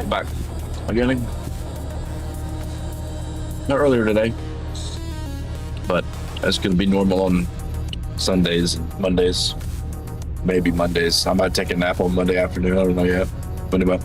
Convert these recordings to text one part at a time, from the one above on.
back again. Not earlier today, but that's going to be normal on Sundays and Mondays. Maybe Mondays. I might take a nap on Monday afternoon. I don't know yet. But anyway.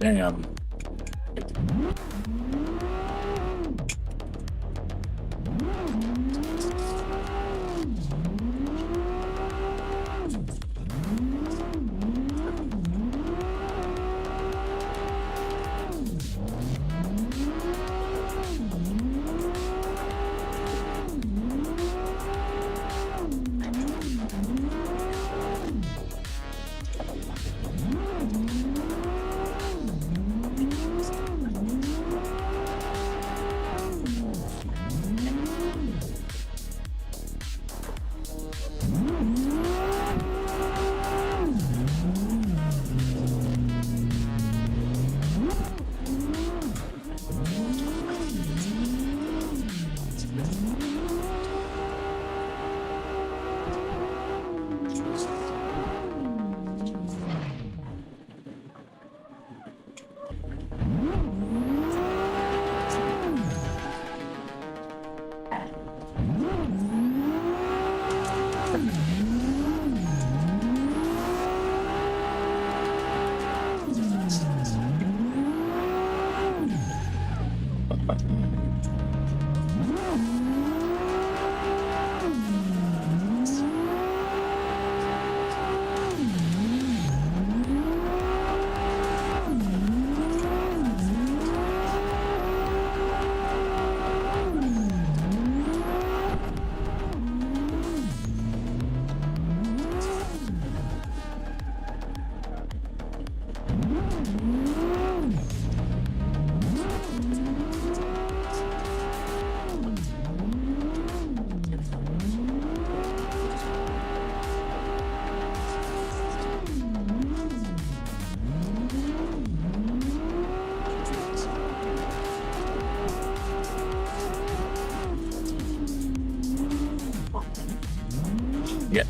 Damn. Yeah.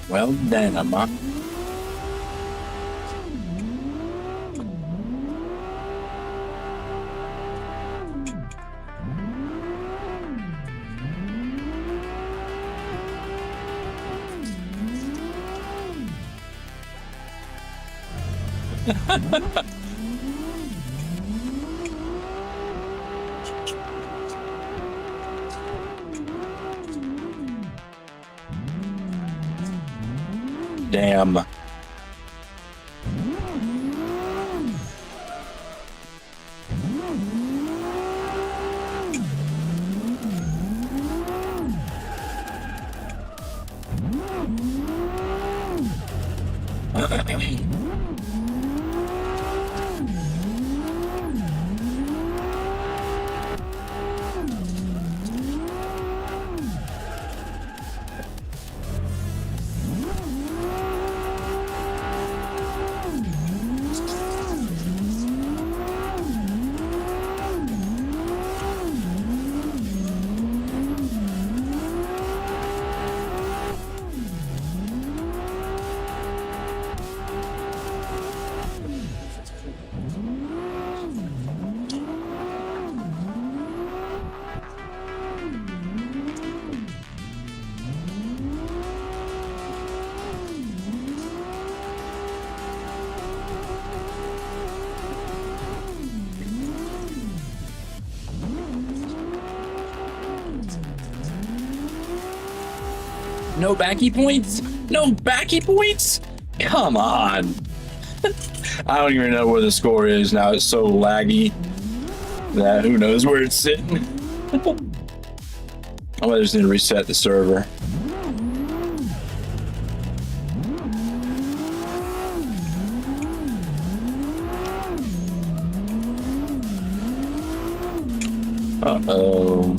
Well, damn, huh? Damn. No backy points? No backy points? Come on. I don't even know where the score is now. It's so laggy that who knows where it's sitting. I might just need to reset the server. Uh-oh.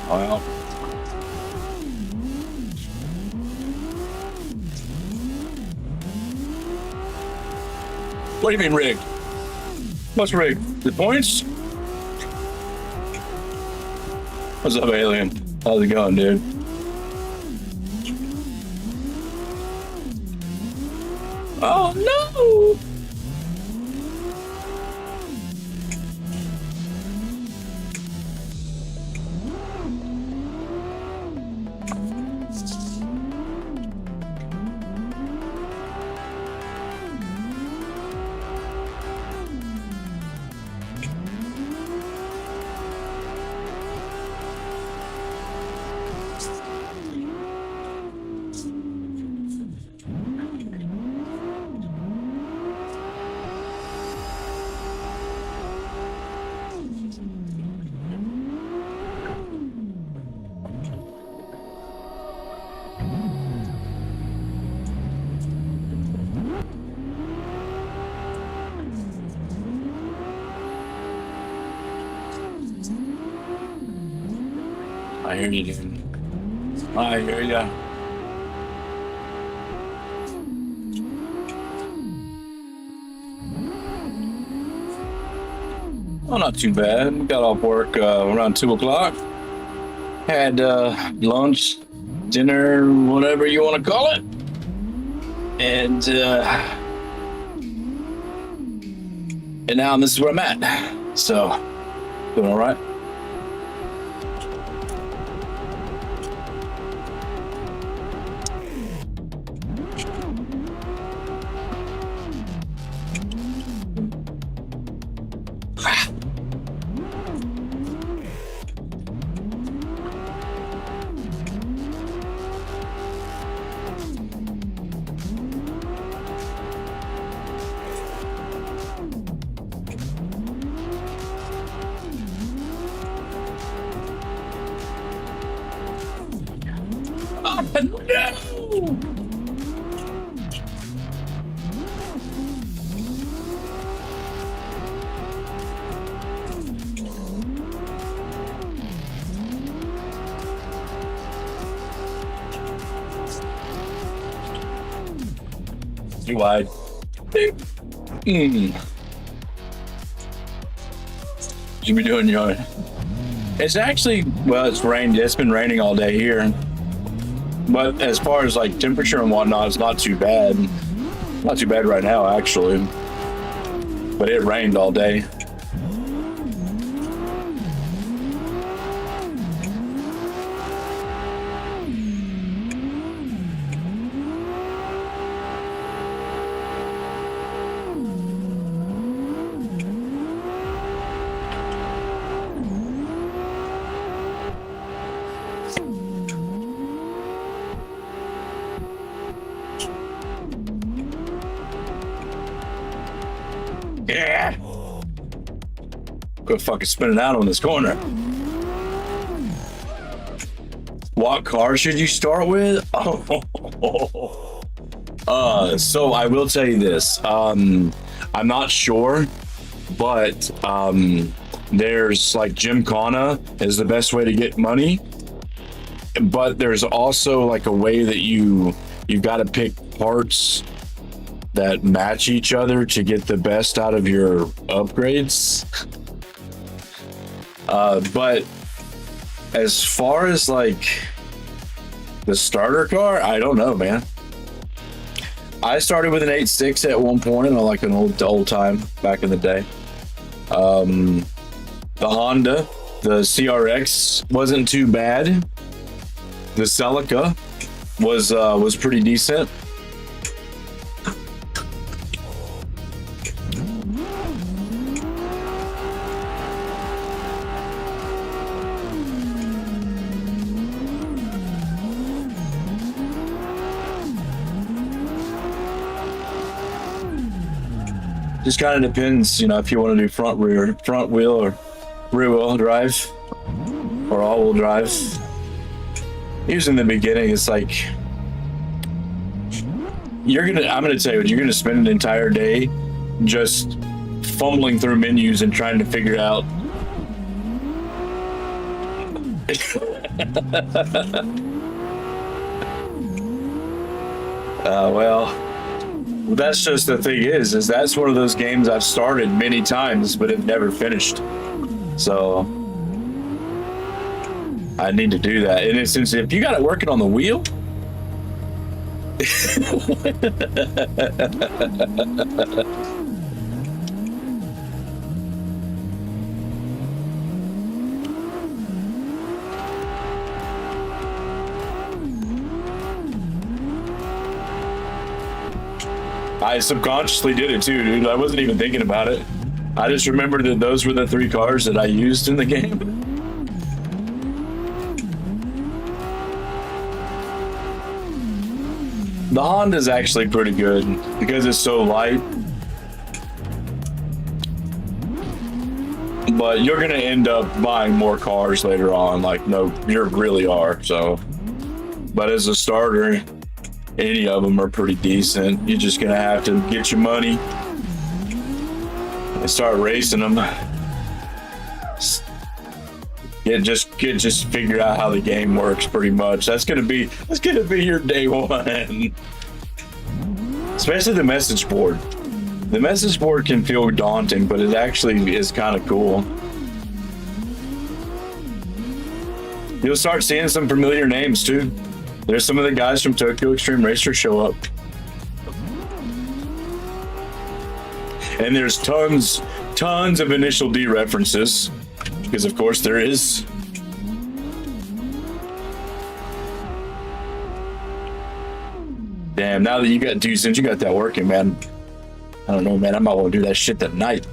Well. What do you mean rigged? What's rigged? The points? What's up, alien? How's it going, dude? Oh no! I hear you, dude. I hear ya. Oh, not too bad. Got off work around 2 o'clock. Had lunch, dinner, whatever you want to call it. And now this is where I'm at. So, doing all right. No! Too wide. You be doing your. It's actually, well, it's rained. It's been raining all day here. But as far as like temperature and whatnot, it's not too bad. Not too bad right now, actually. But it rained all day. Yeah. Go fucking spinning out on this corner. What car should you start with? So I will tell you this. I'm not sure, but there's like Gymkhana is the best way to get money. But there's also like a way that you've got to pick parts that match each other to get the best out of your upgrades. But as far as like the starter car, I don't know, man. I started with an 8.6 at one point on like an old time back in the day. The Honda, the CRX wasn't too bad. The Celica was pretty decent. Just kind of depends, you know, if you want to do front wheel or rear wheel drive or all wheel drive. Usually in the beginning, it's like I'm gonna tell you, you're gonna spend an entire day just fumbling through menus and trying to figure out Well, that's just the thing is that's one of those games I've started many times, but have never finished. So I need to do that. And since if you got it working on the wheel, I subconsciously did it too, dude. I wasn't even thinking about it. I just remembered that those were the 3 cars that I used in the game. The Honda's actually pretty good because it's so light. But you're gonna end up buying more cars later on, like no, you really are. So, but as a starter, any of them are pretty decent. You're just gonna have to get your money and start racing them. Just figure out how the game works pretty much. That's gonna be your day one. Especially the message board. The message board can feel daunting, but it actually is kind of cool. You'll start seeing some familiar names too. There's some of the guys from Tokyo Xtreme Racer show up. And there's tons of Initial D references, because of course there is. Damn, now that you got, dude, since you got that working, man, I don't know, man, I might want to do that shit that night.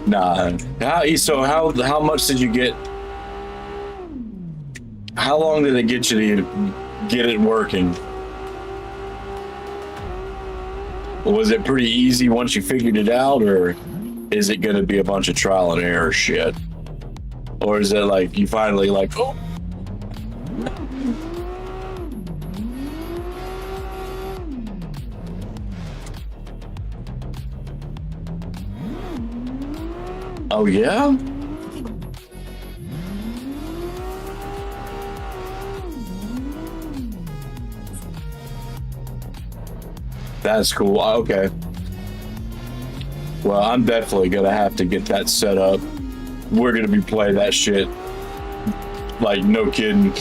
Nah. How much did you get? How long did it get you to get it working? Was it pretty easy once you figured it out, or is it going to be a bunch of trial and error shit? Or is it like you finally like, oh. Oh yeah? That's cool. Okay. Well, I'm definitely gonna have to get that set up. We're gonna be playing that shit. Like, no kidding.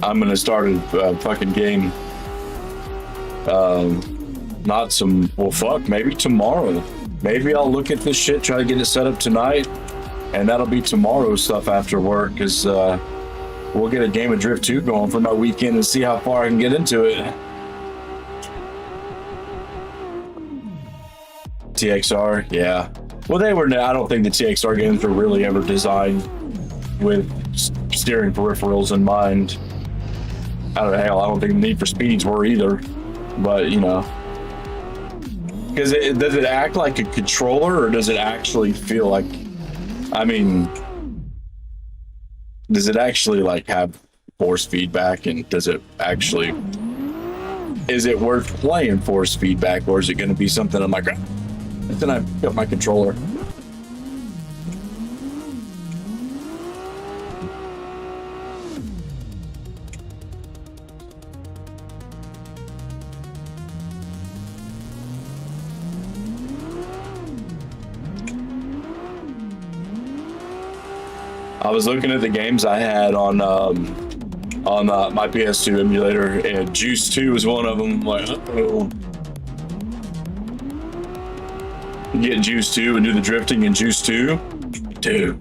I'm gonna start a fucking game. Not some. Well, fuck. Maybe tomorrow. Maybe I'll look at this shit, try to get it set up tonight, and that'll be tomorrow's stuff after work. Cause we'll get a game of Drift 2 going for my weekend and see how far I can get into it. TXR, yeah. Well, I don't think the TXR games were really ever designed with steering peripherals in mind. I don't think Need for Speeds were either. But, you know. Because does it act like a controller, or does it actually feel like, I mean, does it actually like have force feedback, and does it actually, is it worth playing force feedback, or is it going to be something I'm like, then I got my controller. I was looking at the games I had on my PS2 emulator, and Juice 2 was one of them. Like, uh-oh. Get Juice 2 and do the drifting in Juice 2. Dude,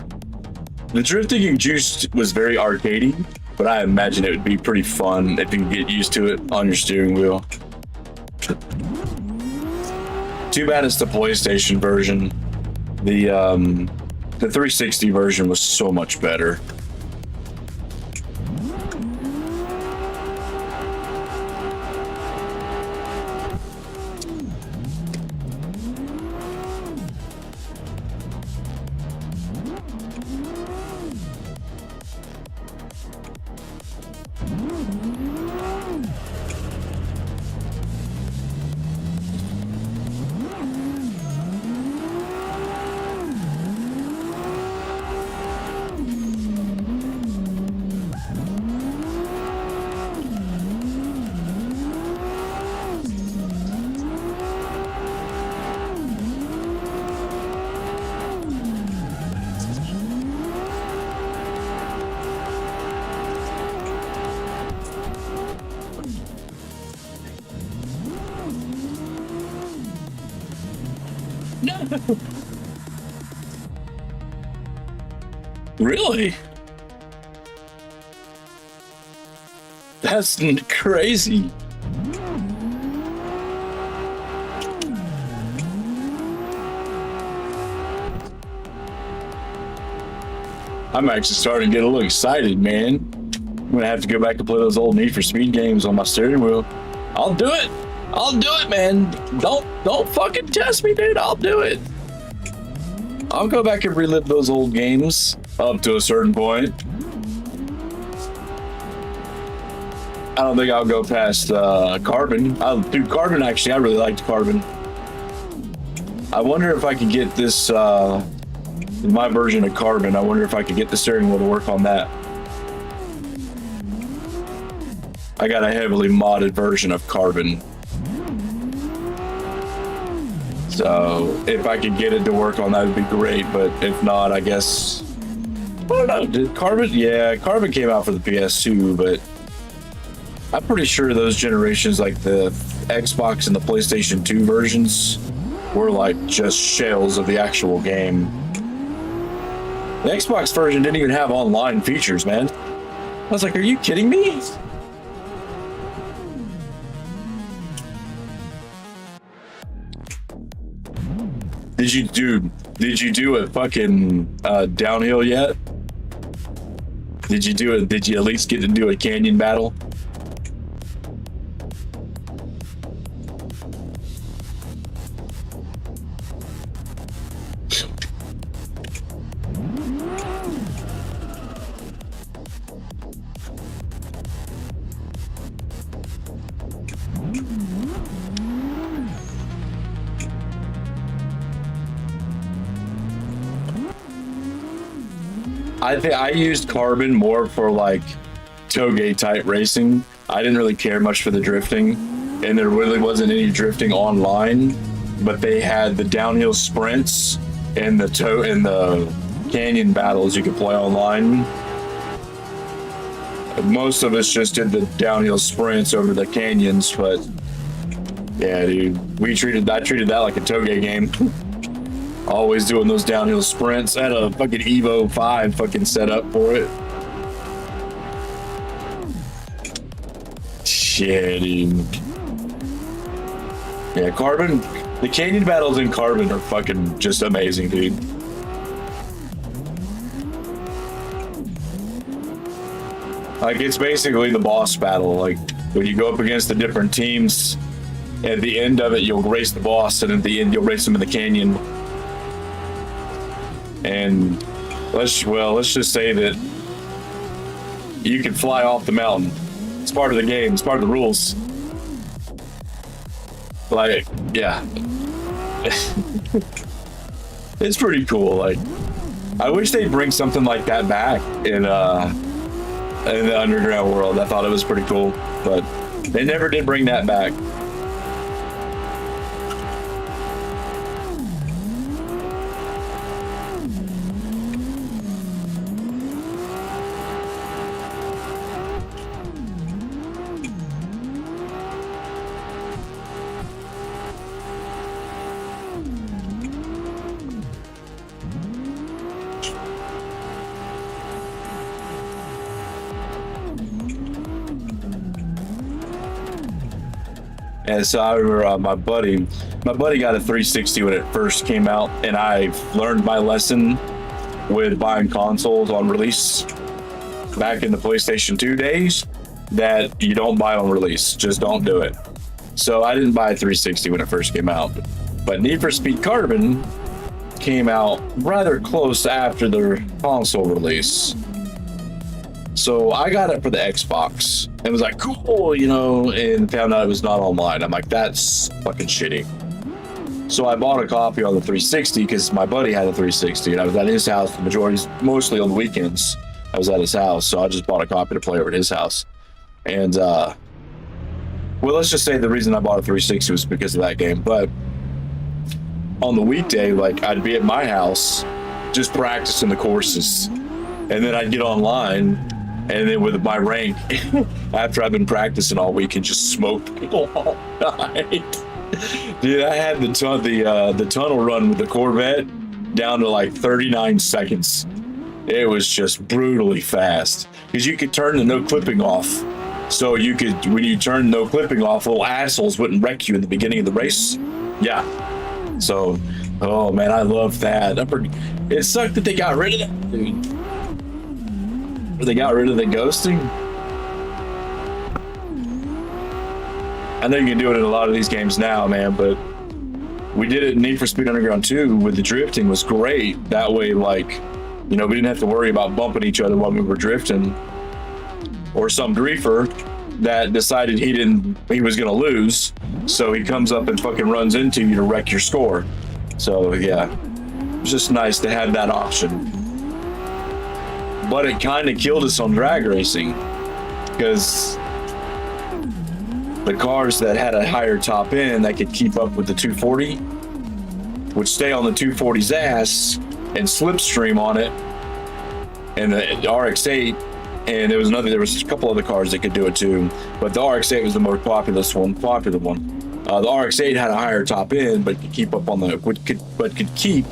the drifting in Juice was very arcadey, but I imagine it would be pretty fun if you can get used to it on your steering wheel. Too bad it's the PlayStation version. The 360 version was so much better. Really? That's crazy. I'm actually starting to get a little excited, man. I'm gonna have to go back and play those old Need for Speed games on my steering wheel. I'll do it. I'll do it, man. Don't fucking test me, dude. I'll do it. I'll go back and relive those old games up to a certain point. I don't think I'll go past Carbon. Dude, Carbon, actually, I really liked Carbon. I wonder if I could get this, my version of Carbon, I wonder if I could get the steering wheel to work on that. I got a heavily modded version of Carbon. So if I could get it to work on that, would be great. But if not, I guess, I don't know. Did Carbon? Yeah, Carbon came out for the PS2, but I'm pretty sure those generations, like the Xbox and the PlayStation 2 versions, were like just shells of the actual game. The Xbox version didn't even have online features, man. I was like, are you kidding me? Did you do a fucking downhill yet? Did you at least get to do a canyon battle? I think I used Carbon more for like toge type racing. I didn't really care much for the drifting, and there really wasn't any drifting online. But they had the downhill sprints and the canyon battles you could play online. Most of us just did the downhill sprints over the canyons, but yeah, dude, I treated that like a toge game. Always doing those downhill sprints. I had a fucking Evo 5 fucking set up for it. Shit, dude. Yeah, Carbon, the canyon battles in Carbon are fucking just amazing, dude. Like, it's basically the boss battle. Like, when you go up against the different teams, at the end of it, you'll race the boss, and at the end, you'll race them in the canyon. And let's just say that you can fly off the mountain. It's part of the game. It's part of the rules. Like, yeah. It's pretty cool. Like, I wish they'd bring something like that back in the underground world. I thought it was pretty cool, but they never did bring that back. And so I remember my buddy got a 360 when it first came out, and I learned my lesson with buying consoles on release back in the PlayStation 2 days, that you don't buy on release. Just don't do it. So I didn't buy a 360 when it first came out. But Need for Speed Carbon came out rather close after the console release. So I got it for the Xbox and was like, cool, you know, and found out it was not online. I'm like, that's fucking shitty. So I bought a copy on the 360 because my buddy had a 360 and I was at his house mostly on the weekends. I was at his house, so I just bought a copy to play over at his house. And well, let's just say the reason I bought a 360 was because of that game. But on the weekday, like, I'd be at my house just practicing the courses, and then I'd get online, and then with my rank, after I've been practicing all week, and just smoke people all night. Dude, I had the tunnel run with the Corvette down to like 39 seconds. It was just brutally fast because you could turn the no clipping off. So you could, when you turn no clipping off, little assholes wouldn't wreck you in the beginning of the race. Yeah. So, oh man, I love that. It sucked that they got rid of that, dude. They got rid of the ghosting. I know you can do it in a lot of these games now, man, but we did it in Need for Speed Underground 2 with the drifting was great. That way, like, you know, we didn't have to worry about bumping each other while we were drifting. Or some griefer that decided he was gonna lose, so he comes up and fucking runs into you to wreck your score. So yeah, it's just nice to have that option. But it kind of killed us on drag racing because the cars that had a higher top end that could keep up with the 240 would stay on the 240's ass and slipstream on it, and the RX-8. And there was a couple other cars that could do it too, but the RX-8 was the more popular one. The RX-8 had a higher top end, but could keep up could keep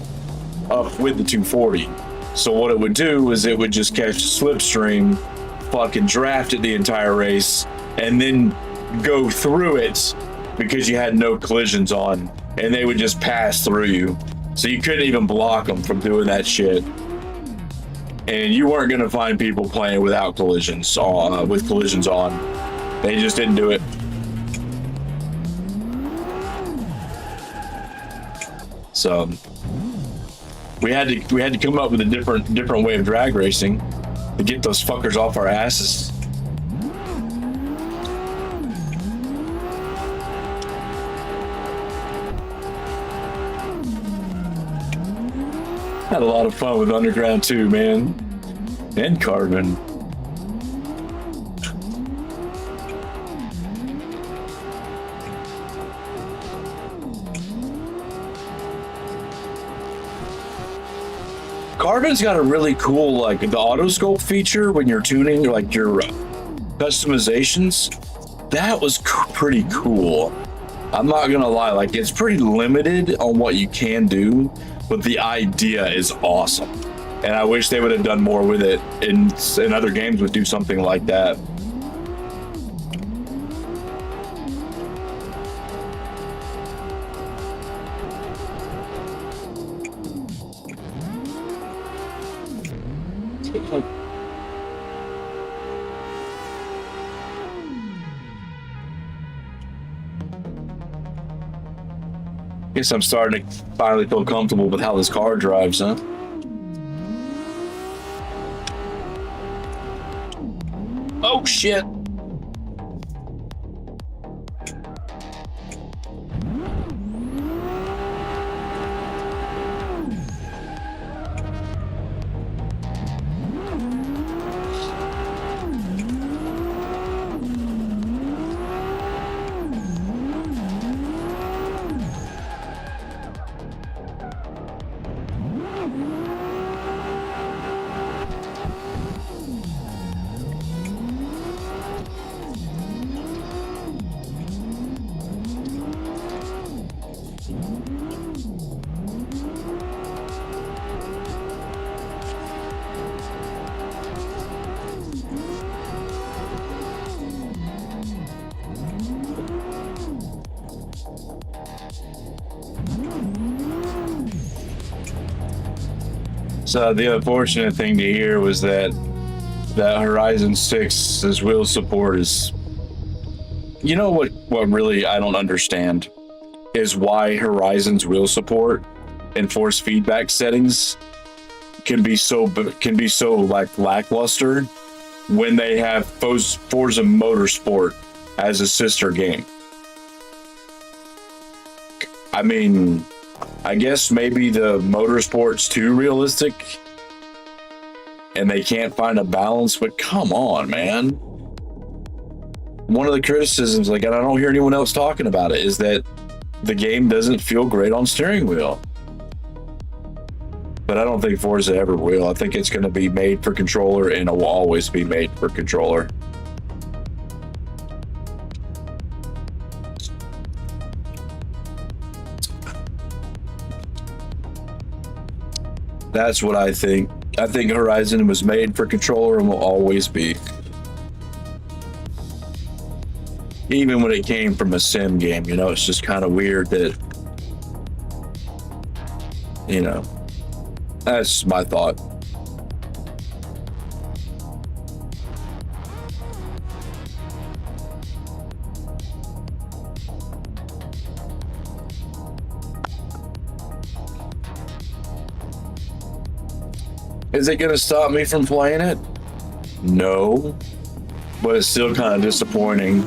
up with the 240. So what it would do is it would just catch the slipstream, fucking draft it the entire race, and then go through it because you had no collisions on, and they would just pass through you. So you couldn't even block them from doing that shit. And you weren't going to find people playing without collisions on, with collisions on. They just didn't do it. So we had to come up with a different way of drag racing to get those fuckers off our asses. Had a lot of fun with Underground 2, man. And Carbon. Carbon's got a really cool, like, the autoscope feature when you're tuning, like, your customizations. That was pretty cool. I'm not gonna lie, like, it's pretty limited on what you can do, but the idea is awesome. And I wish they would have done more with it. In other games would do something like that. Guess I'm starting to finally feel comfortable with how this car drives, huh? Oh shit! So the unfortunate thing to hear was that Horizon 6's wheel support is, you know what really I don't understand is why Horizon's wheel support and force feedback settings can be so like lackluster when they have Forza Motorsport as a sister game. I mean, I guess maybe the Motorsport's too realistic and they can't find a balance, but come on, man. One of the criticisms, like, and I don't hear anyone else talking about it, is that the game doesn't feel great on steering wheel. But I don't think Forza ever will. I think it's going to be made for controller and it will always be made for controller. That's what I think. I think Horizon was made for controller and will always be. Even when it came from a sim game, you know, it's just kind of weird that, you know, that's my thought. Is it going to stop me from playing it? No, but it's still kind of disappointing.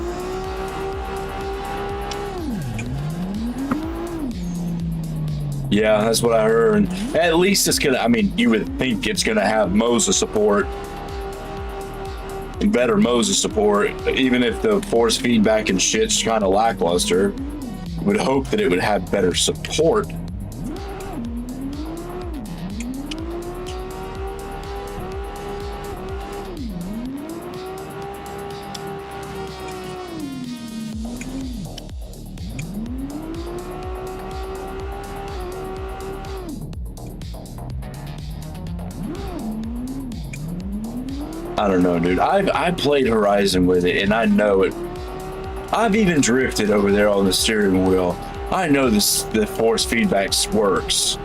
Yeah, that's what I heard. At least it's gonna, I mean, you would think it's gonna have Moses support. Better Moses support, even if the force feedback and shit's kind of lackluster. Would hope that it would have better support. I don't know, dude. I played Horizon with it, and I know it. I've even drifted over there on the steering wheel. I know this, the force feedback works.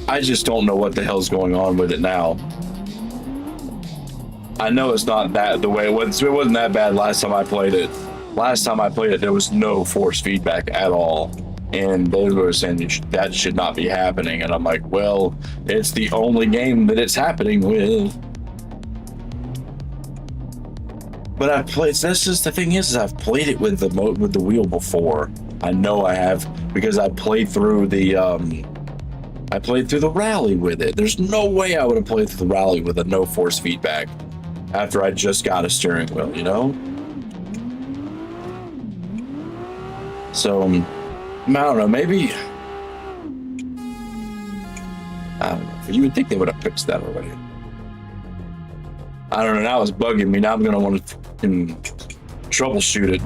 I just don't know what the hell's going on with it now. I know it's not that the way it was. It wasn't that bad last time I played it. Last time I played it, there was no force feedback at all. And they were saying that should not be happening. And I'm like, well, it's the only game that it's happening with. But I've played. That's just the thing is I've played it with the wheel before. I know I have because I played through the rally with it. There's no way I would have played through the rally with a no force feedback after I just got a steering wheel, you know. So I don't know. Maybe I don't know. You would think they would have fixed that already. I don't know. Now it's bugging me. Now I'm gonna want to troubleshoot it.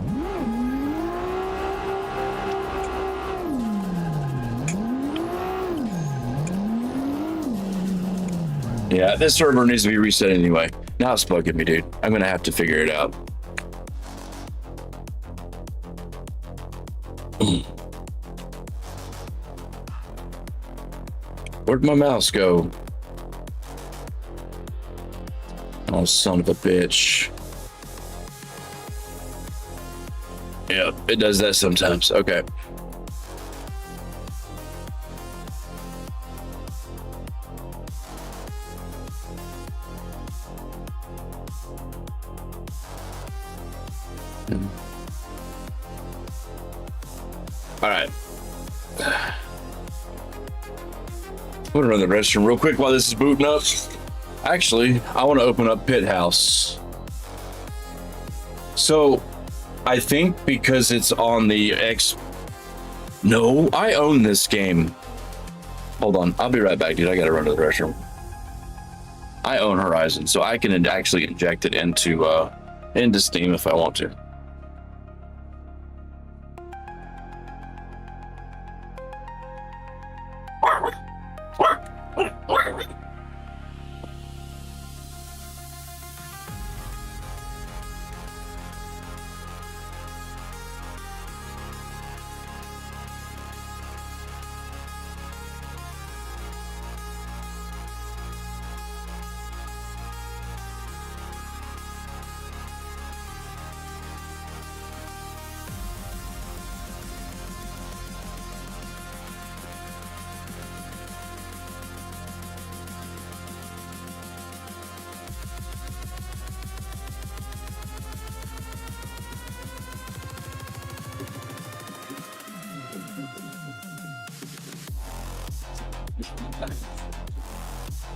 Yeah, this server needs to be reset anyway. Now it's bugging me, dude. I'm gonna have to figure it out. Where'd my mouse go? Oh, son of a bitch. Yeah, it does that sometimes. Okay. All right. I'm gonna run the restroom real quick while this is booting up. Actually, I want to open up Pit House. So, I think because it's on the X... No, I own this game. Hold on, I'll be right back, dude. I gotta run to the restroom. I own Horizon, so I can actually inject it into Steam if I want to.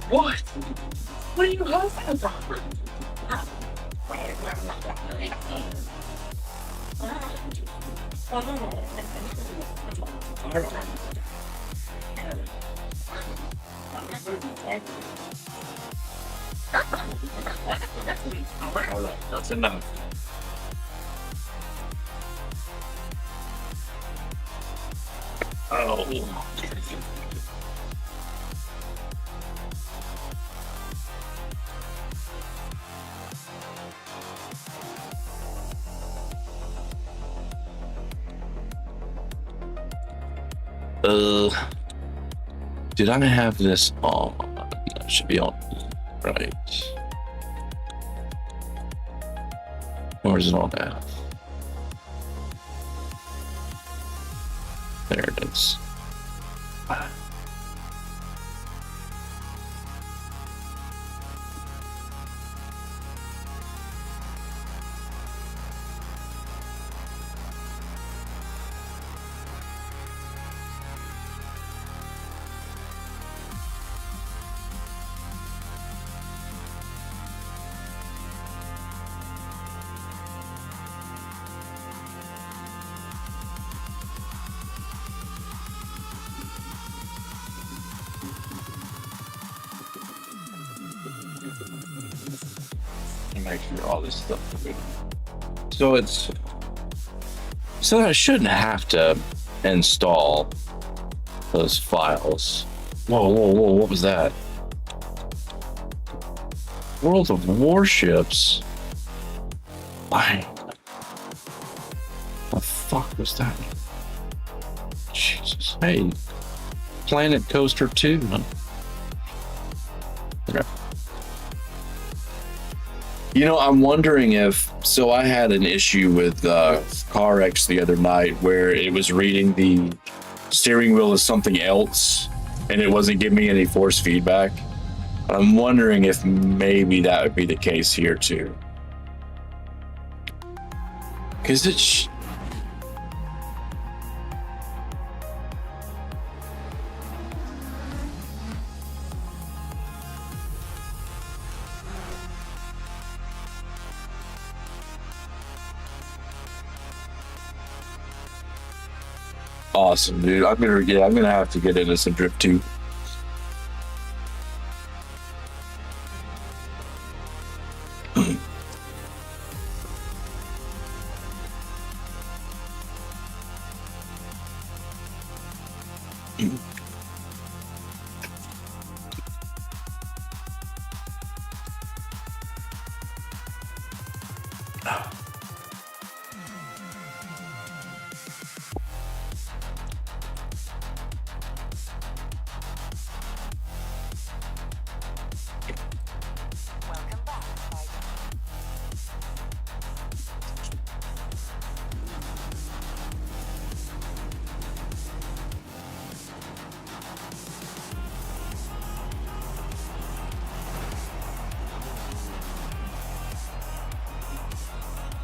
What? What are you laughing about? All right, that's enough. Oh. Did I have this on? That should be on, right? Or is it on now? There it is. Make sure all this stuff is good. So I shouldn't have to install those files. Whoa, what was that? World of Warships. Why? The fuck was that? Jesus. Hey, Planet Coaster 2. Okay. You know, I'm wondering if, so I had an issue with CarX the other night where it was reading the steering wheel as something else and it wasn't giving me any force feedback. I'm wondering if maybe that would be the case here too. Because it's... Awesome, dude. I'm gonna have to get into some drift too.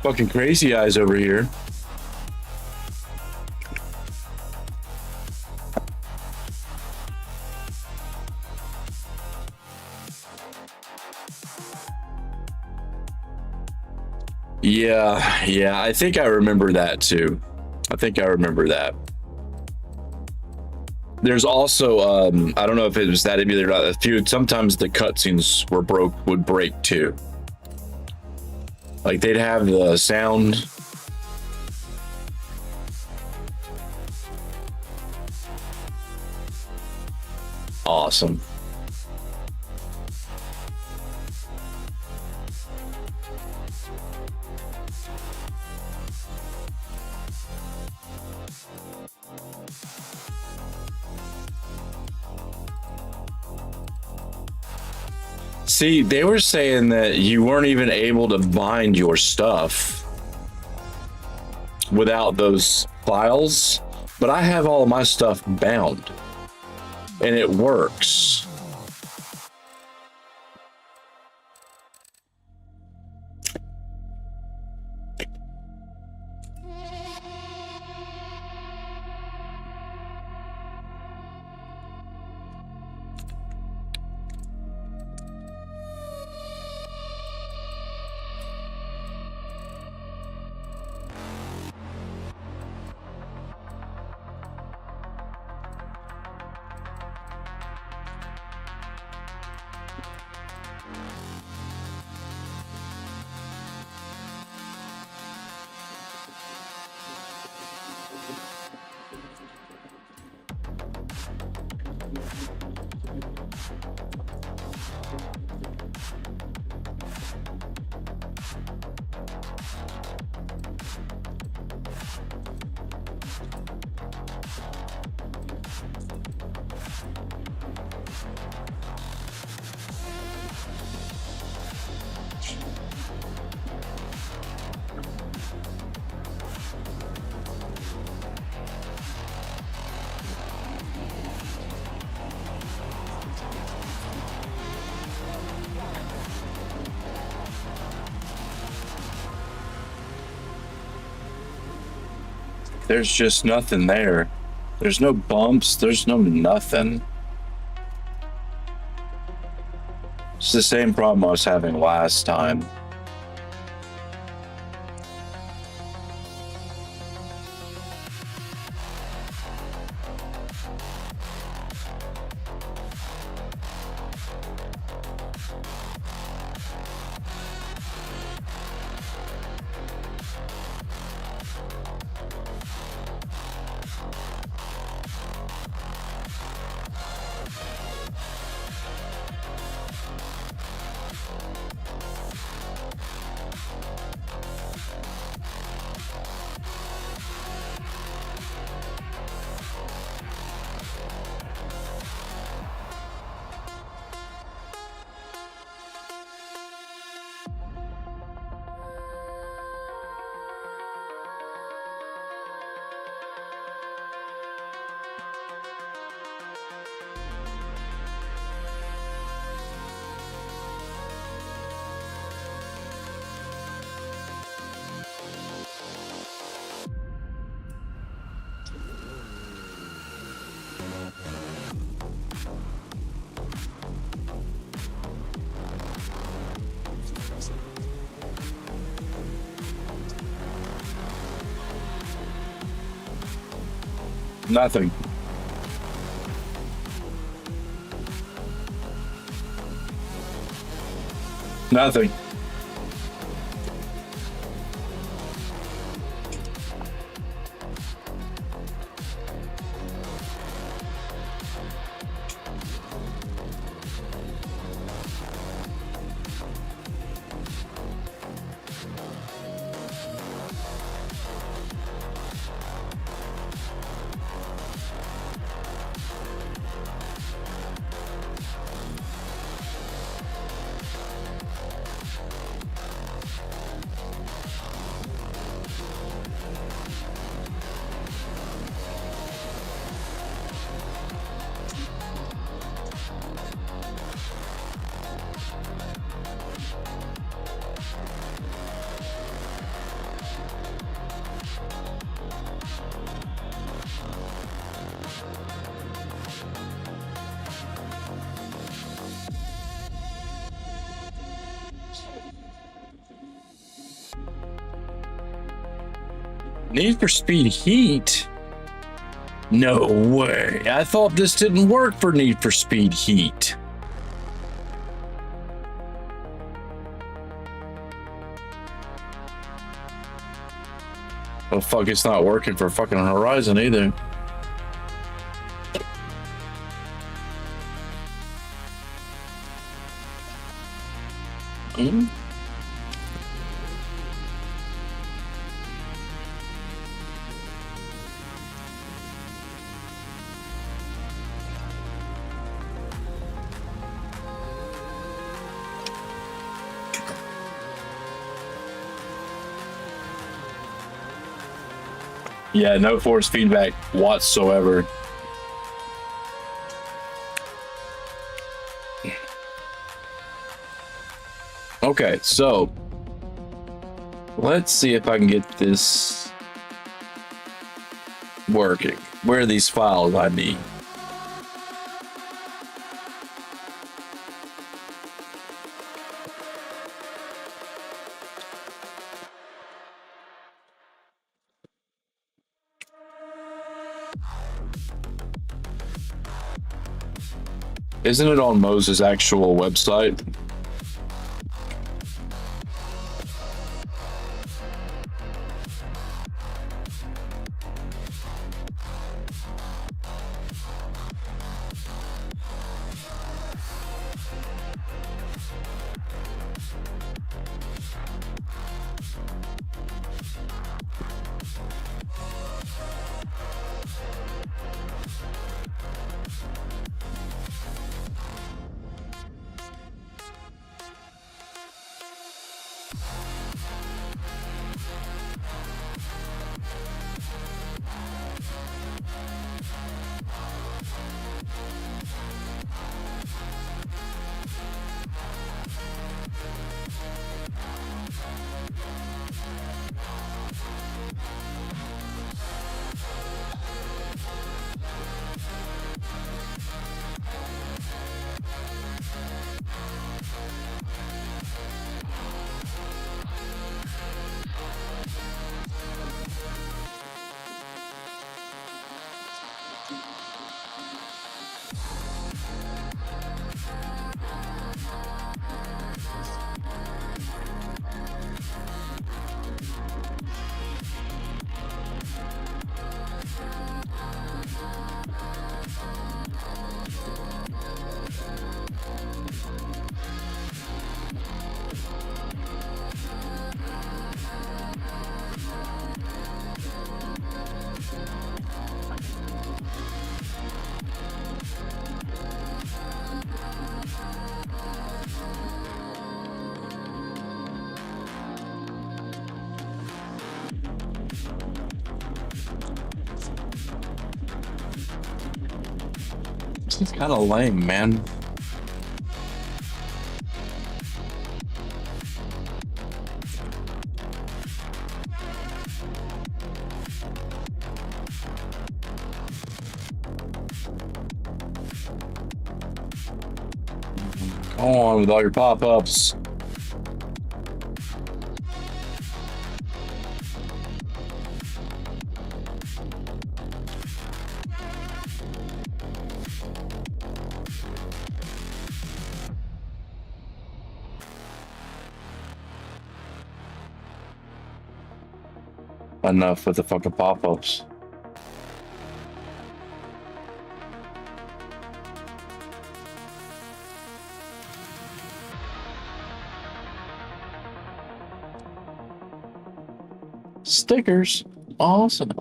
Fucking crazy eyes over here. Yeah, I think I remember that too. I think I remember that. There's also, I don't know if it was that either or not. A few, sometimes the cutscenes would break too. Like they'd have the sound. Awesome. See, they were saying that you weren't even able to bind your stuff without those files, but I have all of my stuff bound and it works. There's just nothing there. There's no bumps. There's no nothing. It's the same problem I was having last time. Nothing. Nothing. Need for Speed Heat? No way. I thought this didn't work for Need for Speed Heat. Oh fuck, it's not working for fucking Horizon either. Yeah, no force feedback whatsoever. Okay, so let's see if I can get this working. Where are these files I need? Isn't it on Moses' actual website? This is kind of lame, man. Go on with all your pop-ups. Enough with the fucking pop-ups. Stickers. Awesome.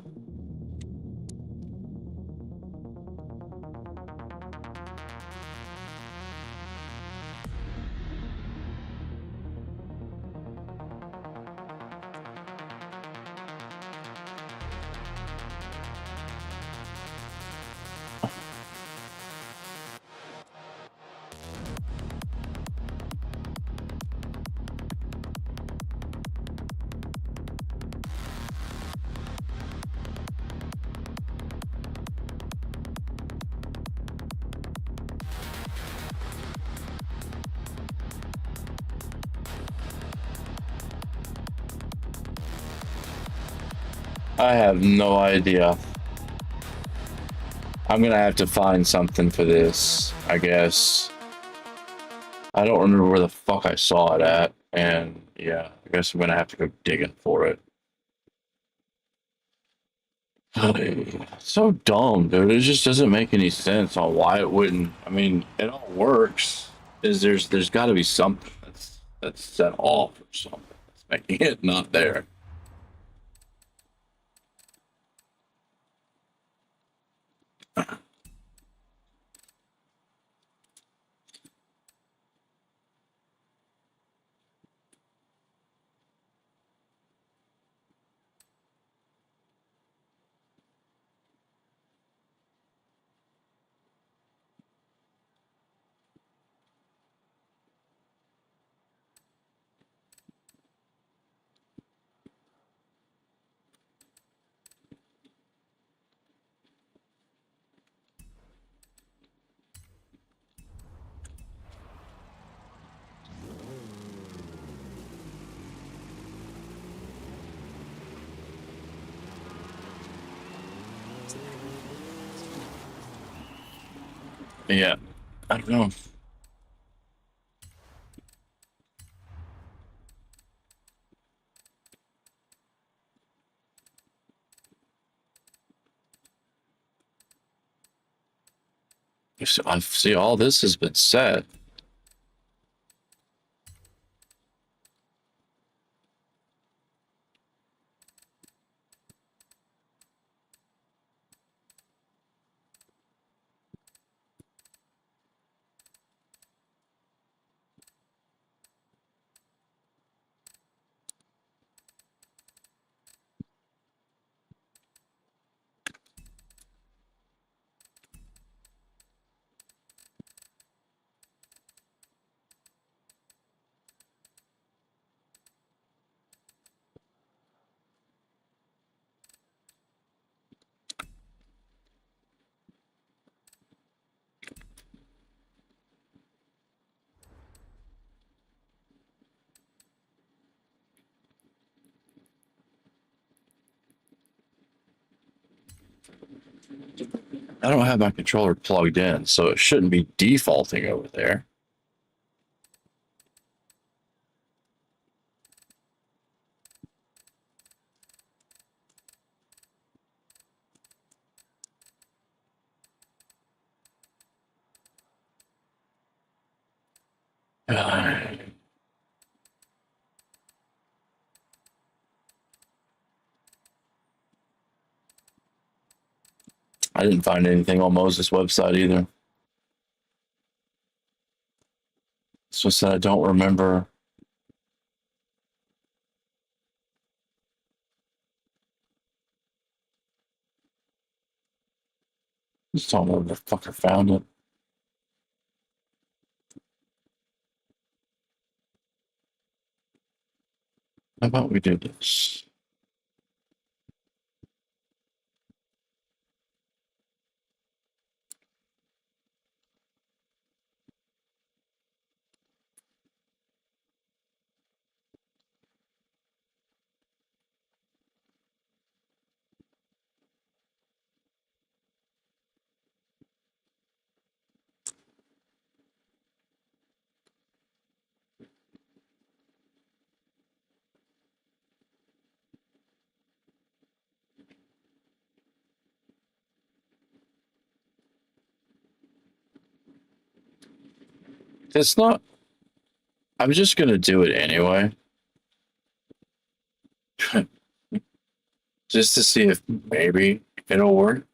I have no idea. I'm gonna have to find something for this, I guess. I don't remember where the fuck I saw it at, and yeah, I guess I'm gonna have to go digging for it. So dumb, dude. It just doesn't make any sense on why it wouldn't. I mean, it all works. There's got to be something that's set off or something that's making it not there. Yeah, I don't know. I see all this has been said. I don't have my controller plugged in, so it shouldn't be defaulting over there. I didn't find anything on Moses' website either. So I said I don't remember. Just don't know where the fuck I found it. How about we do this? It's not. I'm just gonna do it anyway, just to see if maybe it'll work.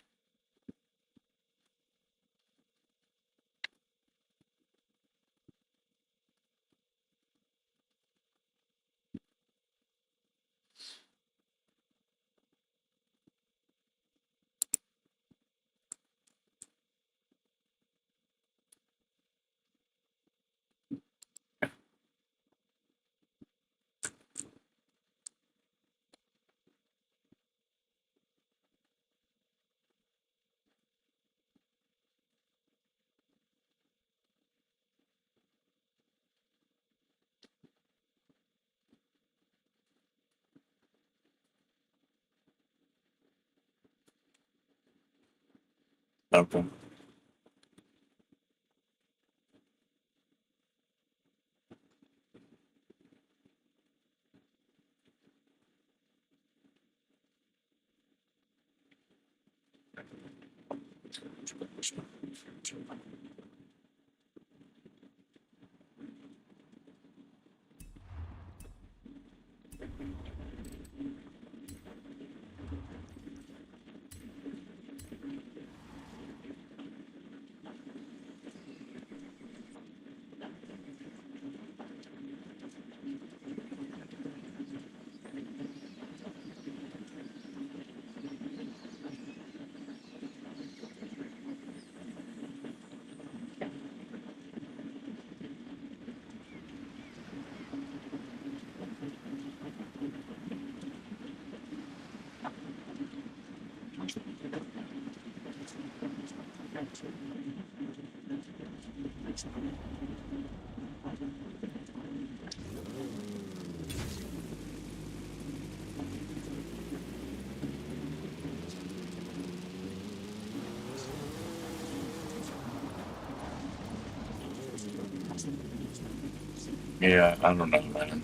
Okay. Yeah, I don't know, man.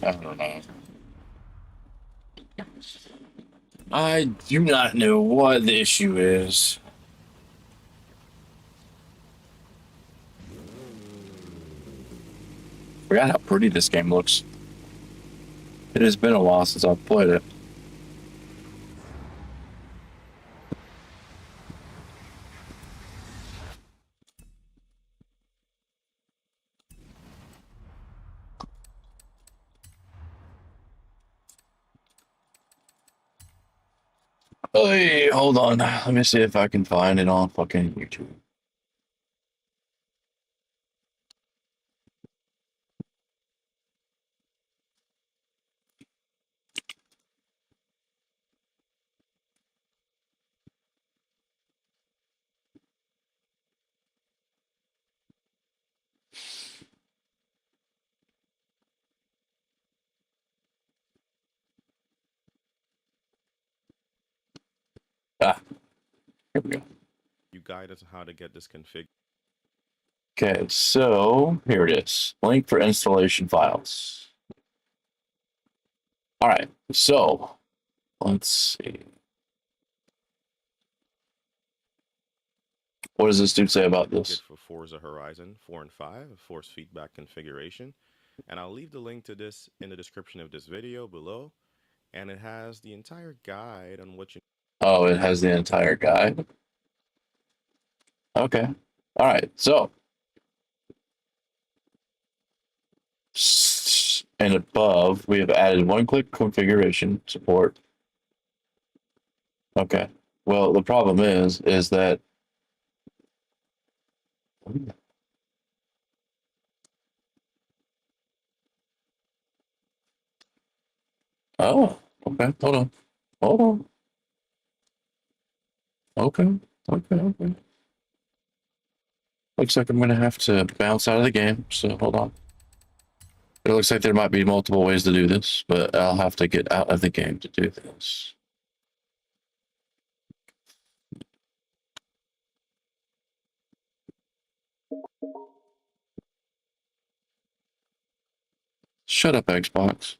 I don't know. I do not know what the issue is. Forgot how pretty this game looks. It has been a while since I've played it. Hey, hold on. Let me see if I can find it on fucking YouTube. Ah, here we go. You guide us on how to get this configured. Okay, so here it is. Link for installation files. All right, so let's see. What does this dude say about this? For Forza Horizon 4 and 5, force feedback configuration. And I'll leave the link to this in the description of this video below. And it has the entire guide on what you. Oh, it has the entire guide. Okay. All right. So, and above, we have added one-click configuration support. Okay. Well, the problem is that. Oh, okay. Hold on. Hold on. Okay. Okay. Okay. Looks like I'm gonna have to bounce out of the game. So hold on. It looks like there might be multiple ways to do this, but I'll have to get out of the game to do this. Shut up, Xbox.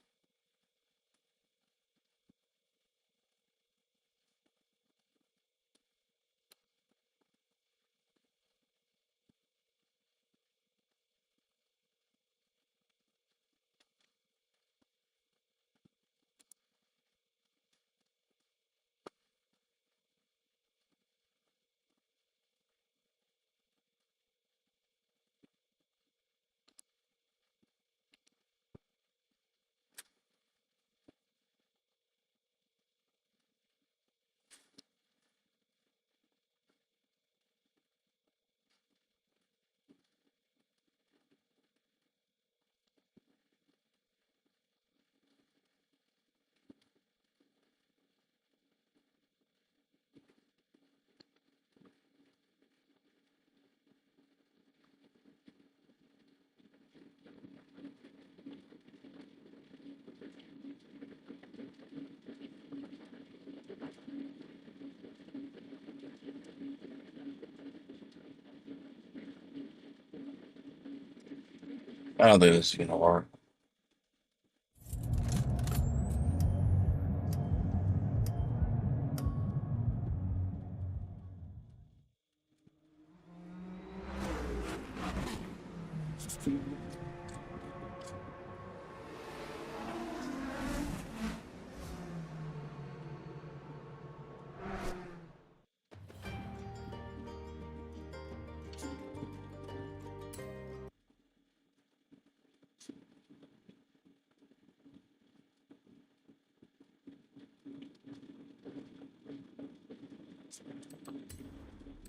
I don't think this is gonna work.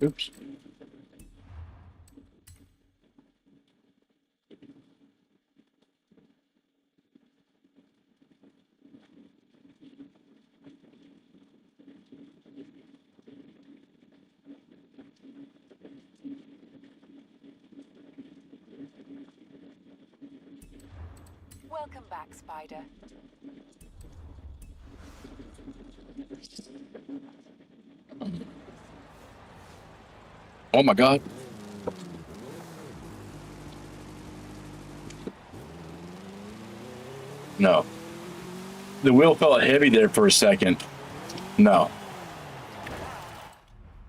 Oops. Welcome back, Spider. Oh my god. No. The wheel felt heavy there for a second. No.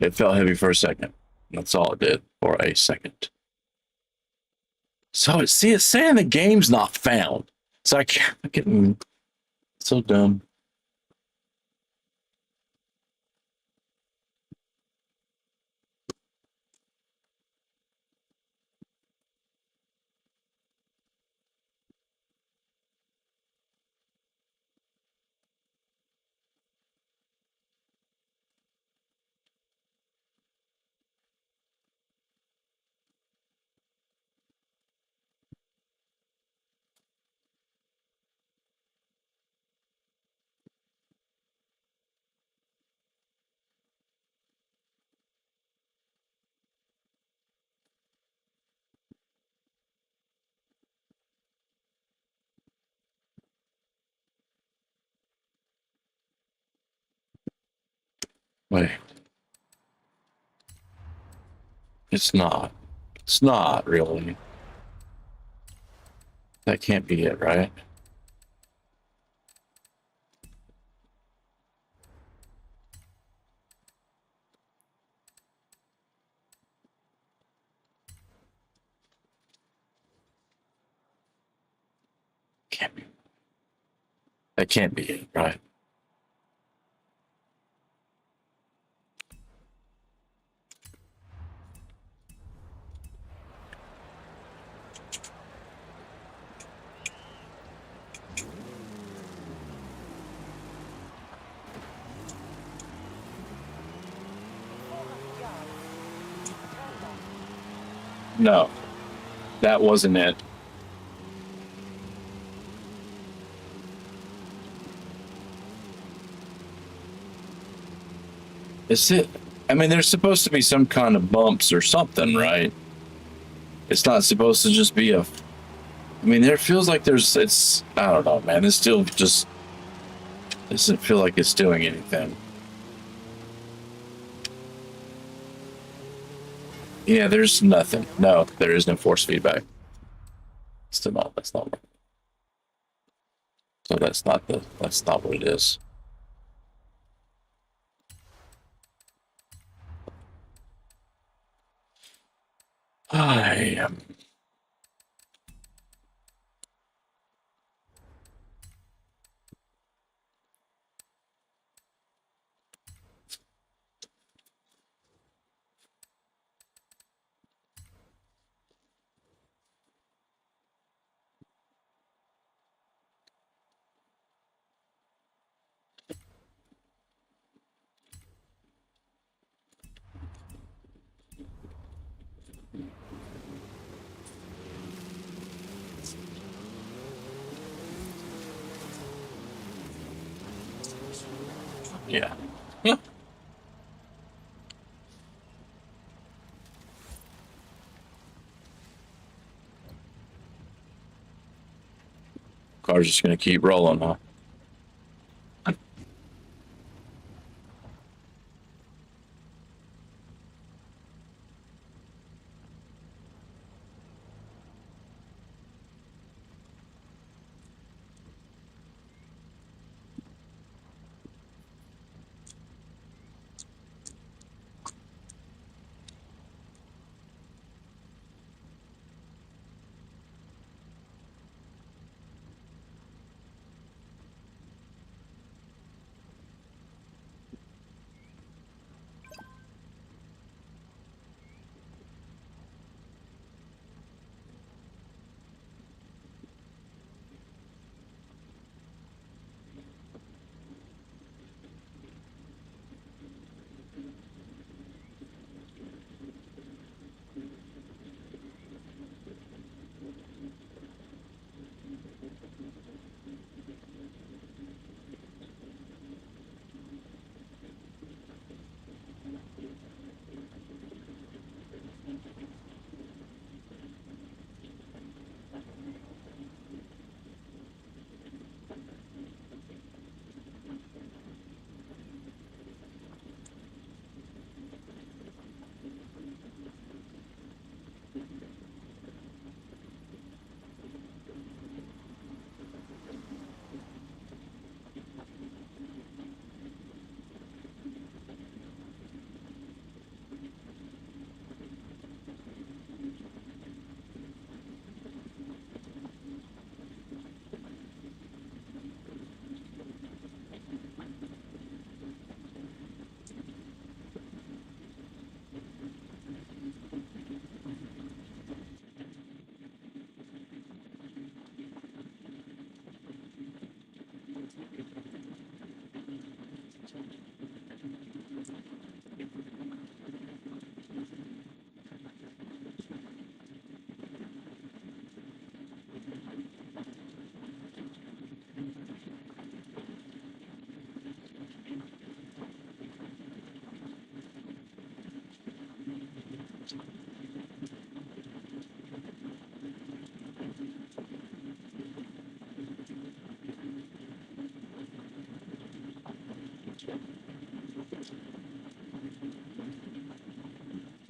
It felt heavy for a second. That's all it did for a second. So it's saying the game's not found. So I can't so dumb. Wait. It's not. It's not really. That can't be it, right? Can't be. That can't be it, right? No, that wasn't it. Is it? I mean, there's supposed to be some kind of bumps or something, right? It's not supposed to just be a. I mean, there feels like there's. It's. I don't know, man. This still just doesn't feel like it's doing anything. Yeah, there's nothing. No, there is no force feedback. Still not. That's not. So that's not the. That's not what it is. I am. Yeah. Car's just gonna keep rolling, huh?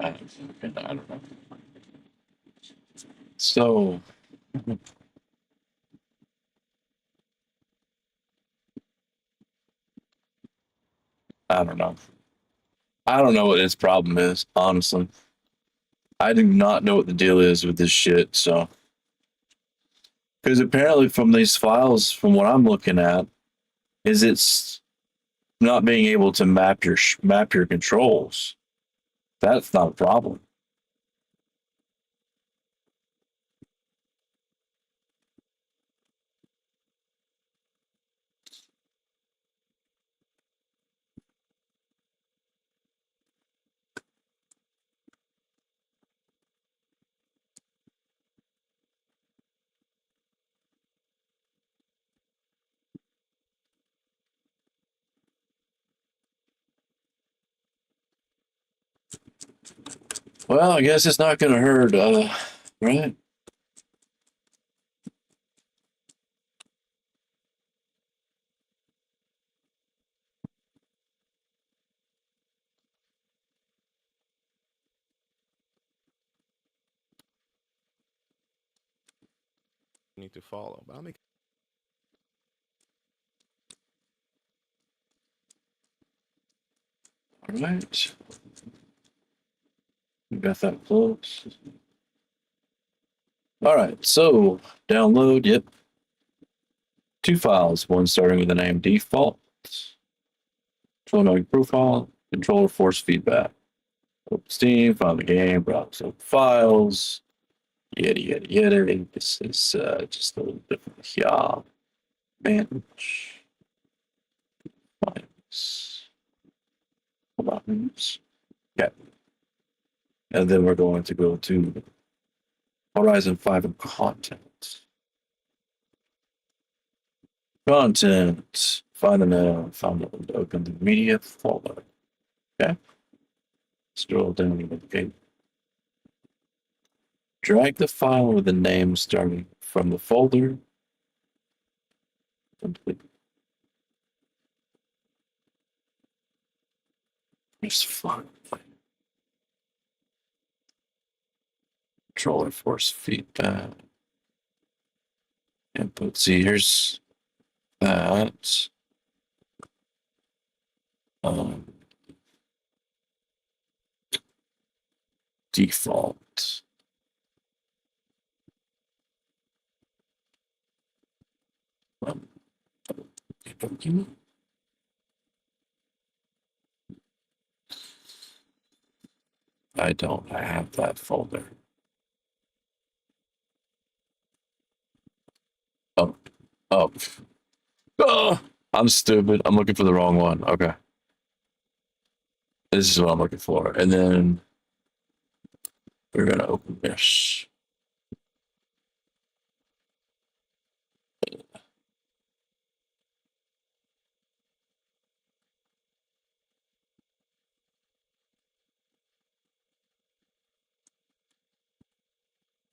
I don't know. So, I don't know. I don't know what his problem is, honestly. I do not know what the deal is with this shit. So, because apparently from these files, from what I'm looking at, is it's not being able to map your controls. That's not a problem. Well, I guess it's not going to hurt, right? Need to follow, but I'll make. All right. We got that close. All right. So download. Yep. 2 files. One starting with the name default. Controller profile. Controller force feedback. Open Steam. Find the game. Browse up files. Yada. This is just a little different here. Manage. Files. Buttons. Okay. And then we're going to go to Horizon 5 and content. Content. Find the open the media folder. Okay. Scroll down to the gate. Drag the file with the name starting from the folder. Complete. There's fun. Controller force feedback. Input. See, here's that. Default. I don't have that folder. Oh, oh. Oh, I'm stupid. I'm looking for the wrong one. Okay. This is what I'm looking for. And then we're going to open this.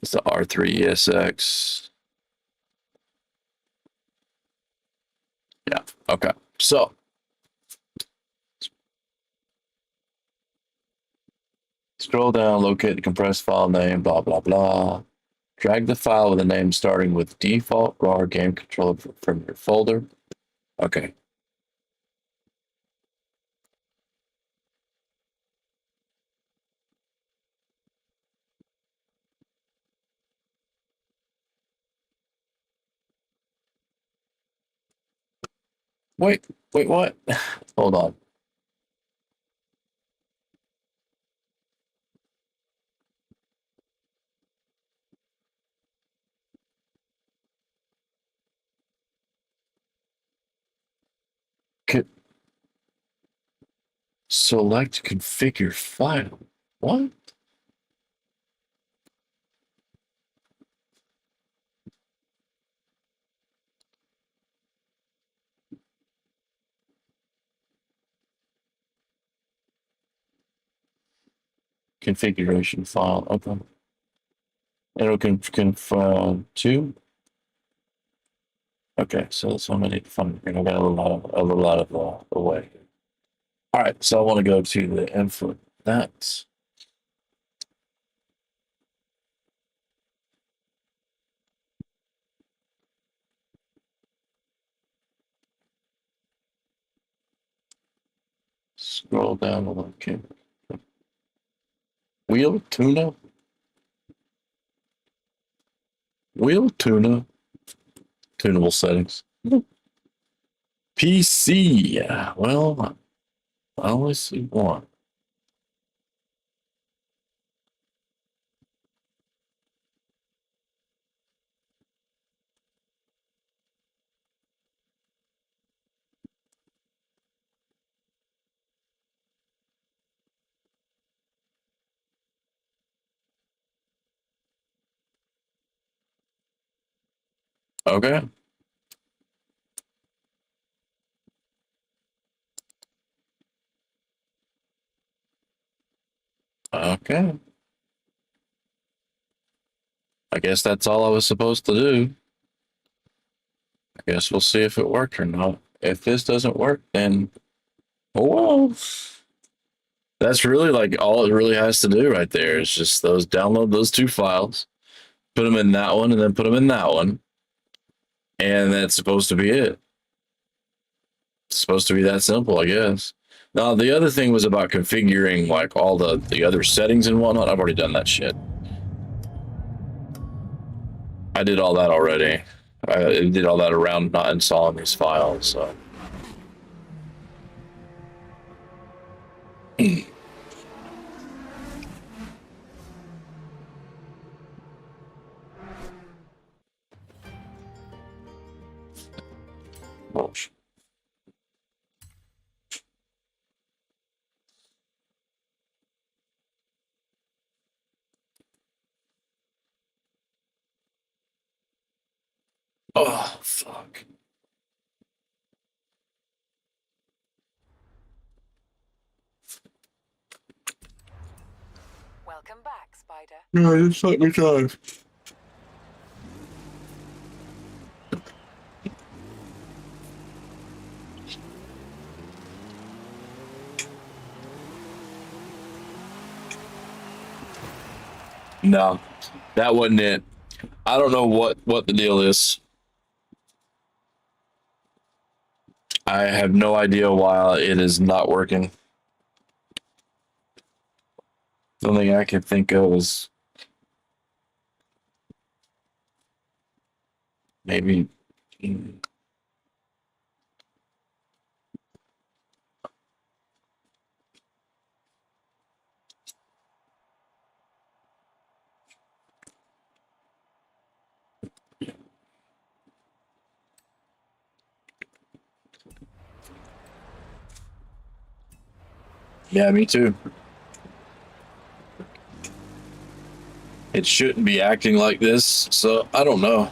It's the R3 ESX. Yeah. Okay. So scroll down, locate the compressed file name, blah, blah, blah. Drag the file with a name starting with default raw game controller from your folder. Okay. Wait, what? Hold on. Select configure file. What? Configuration file. Okay. It'll confirm two. Okay, so that's what I need to find. I got a little out of the way. All right, so I want to go to the info. That's Scroll down a little. Okay. Wheel tuna. Wheel tuna. Tunable settings. PC. Yeah, well, I only see one. Okay. Okay. I guess that's all I was supposed to do. I guess we'll see if it worked or not. If this doesn't work, then oh well. That's really like all it really has to do right there is just those download those two files, put them in that one, and then put them in that one, and that's supposed to be it. It's supposed to be that simple, I guess. Now the other thing was about configuring like all the other settings and whatnot. I've already done that shit. I did all that already. I did all that around not installing these files. So. Oh, fuck. Welcome back, Spider. Yeah, just let me try. No, that wasn't it. I don't know what the deal is. I have no idea why it is not working. The only thing I can think of is maybe. Yeah, me too. It shouldn't be acting like this, so I don't know.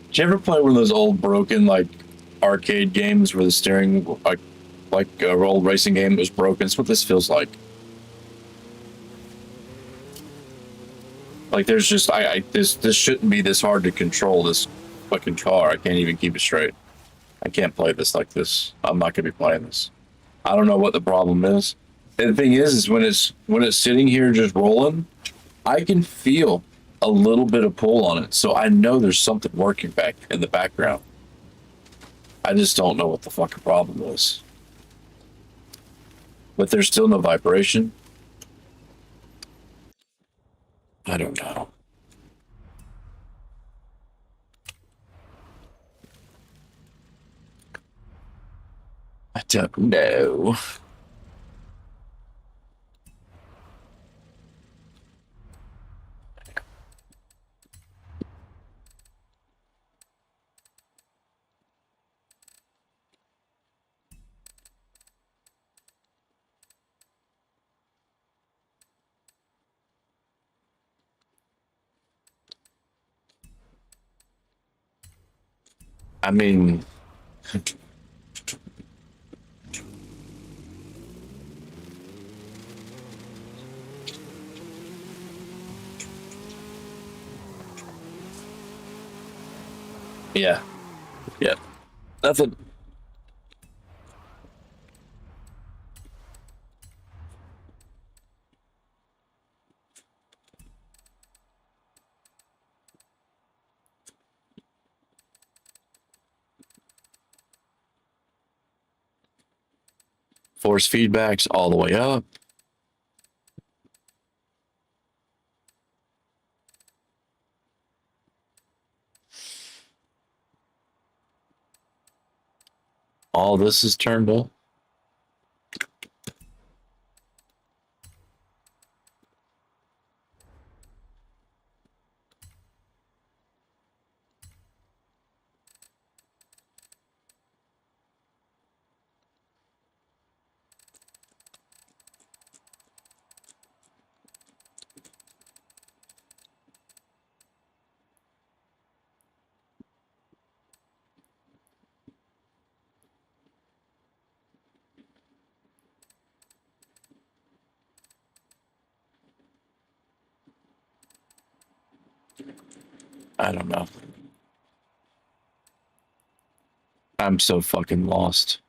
Did you ever play one of those old broken like arcade games where the steering like a old racing game was broken? It's what this feels like. Like there's just this shouldn't be this hard to control this fucking car. I can't even keep it straight. I can't play this like this. I'm not gonna be playing this. I don't know what the problem is. And the thing is when it's sitting here just rolling, I can feel a little bit of pull on it, so I know there's something working back in the background. I just don't know what the fucking problem is. But there's still no vibration. I don't know. I don't know. I mean, yeah, yeah, nothing. Force feedbacks all the way up. All this is turned up. I don't know. I'm so fucking lost.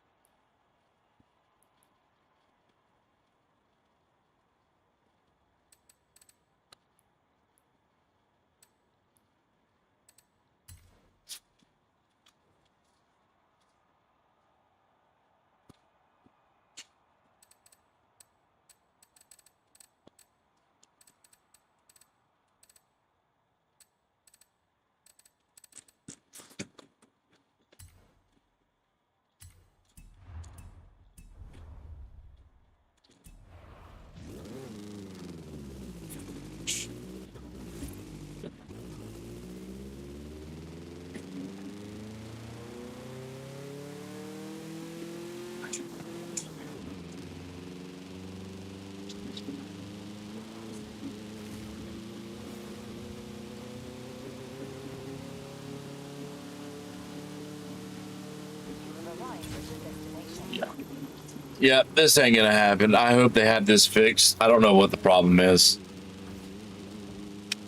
Yeah. Yeah, this ain't gonna happen. I hope they have this fixed. I don't know what the problem is.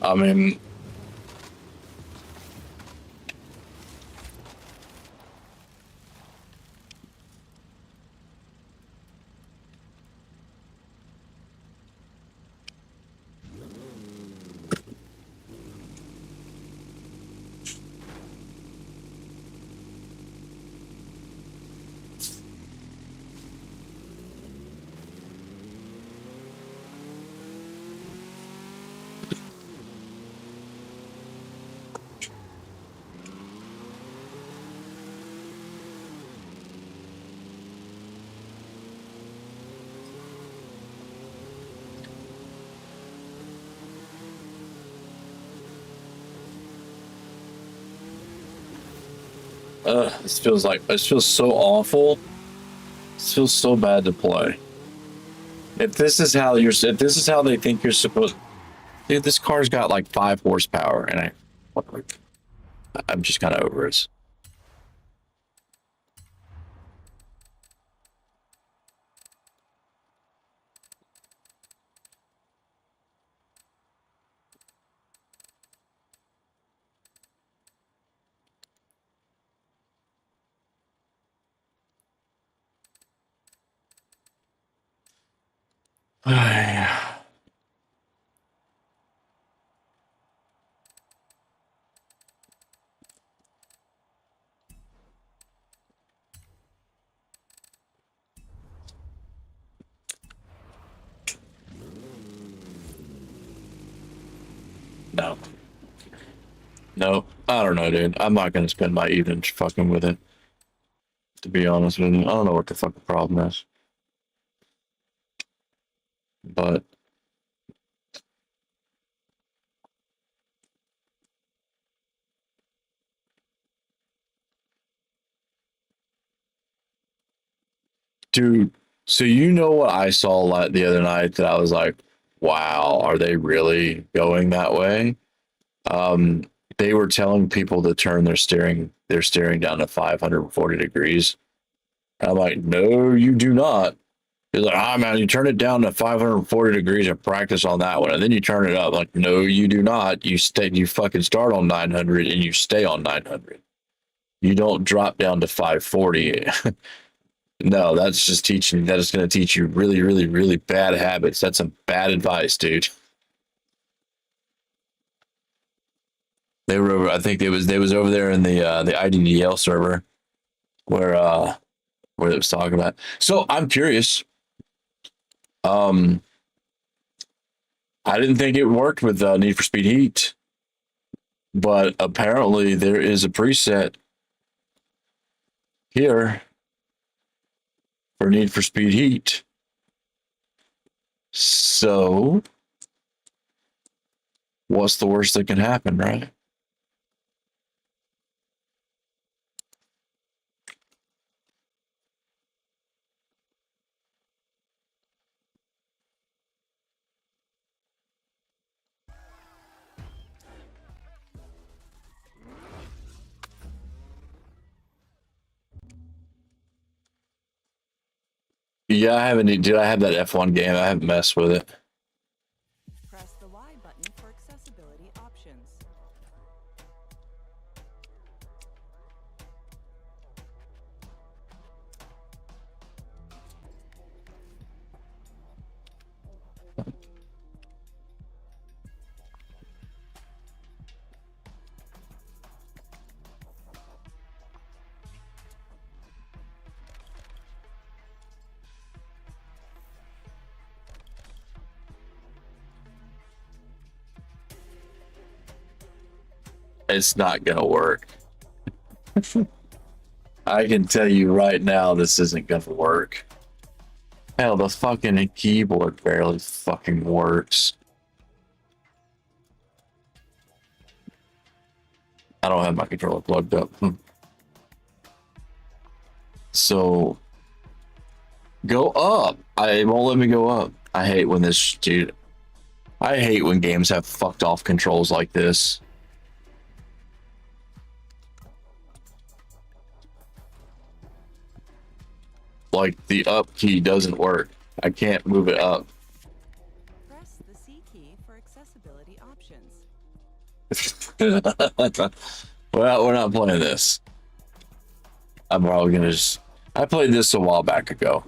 I mean, this feels so awful. This feels so bad to play. If this is how they think you're supposed, dude, this car's got like 5 horsepower, and I'm just kind of over it. No. No, I don't know, dude. I'm not gonna spend my evening fucking with it. To be honest with you, I don't know what the fuck the problem is. But dude, so you know what I saw the other night that I was like, wow, are they really going that way? They were telling people to turn their steering they're steering down to 540 degrees. I'm like, no, you do not. He's like, ah, man, you turn it down to 540 degrees and practice on that one, and then you turn it up. Like, no, you do not. You stay. You fucking start on 900 and you stay on 900. You don't drop down to 540. No, that's just teaching. That is going to teach you really, really, really bad habits. That's some bad advice, dude. They were over. I think they was over there in the IDDL server where it was talking about. So I'm curious. I didn't think it worked with Need for Speed Heat, but apparently there is a preset here for Need for Speed Heat. So what's the worst that can happen, right? Yeah, I haven't. Did I have that F1 game? I haven't messed with it. Press the Y button for accessibility options. It's not gonna work. I can tell you right now, this isn't gonna work. Hell, the fucking keyboard barely fucking works. I don't have my controller plugged up. So go up. It won't let me go up. I hate when this dude. I hate when games have fucked off controls like this. Like the up key doesn't work. I can't move it up. Press the C key for accessibility options. Well, we're not playing this. I'm probably gonna just. I played this a while back ago.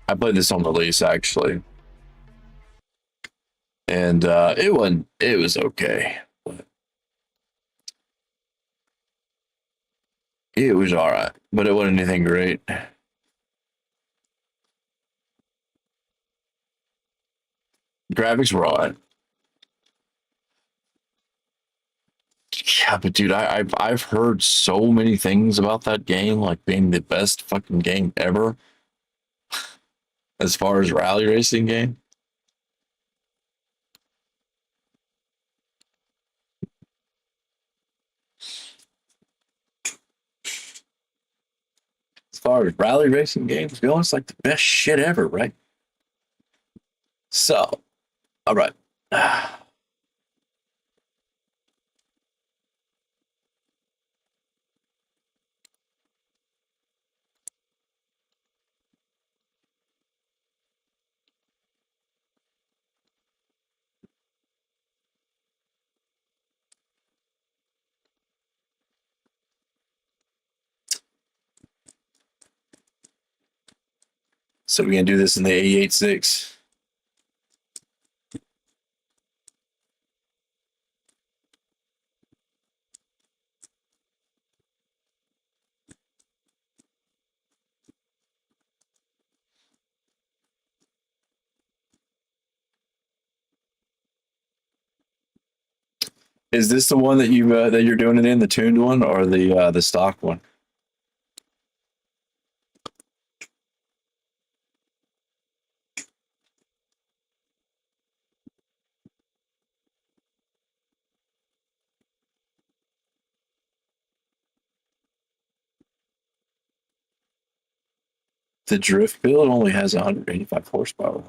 I played this on release actually, and it wasn't. It was okay. It was all right, but it wasn't anything great. Graphics were all right. Yeah, but dude, I've heard so many things about that game, like being the best fucking game ever, as far as rally racing game. As far as rally racing games go, it's like the best shit ever, right? So, all right. So we're gonna do this in the 886. Is this the one that you're doing it in, the tuned one or the stock one? The drift build only has 185 horsepower.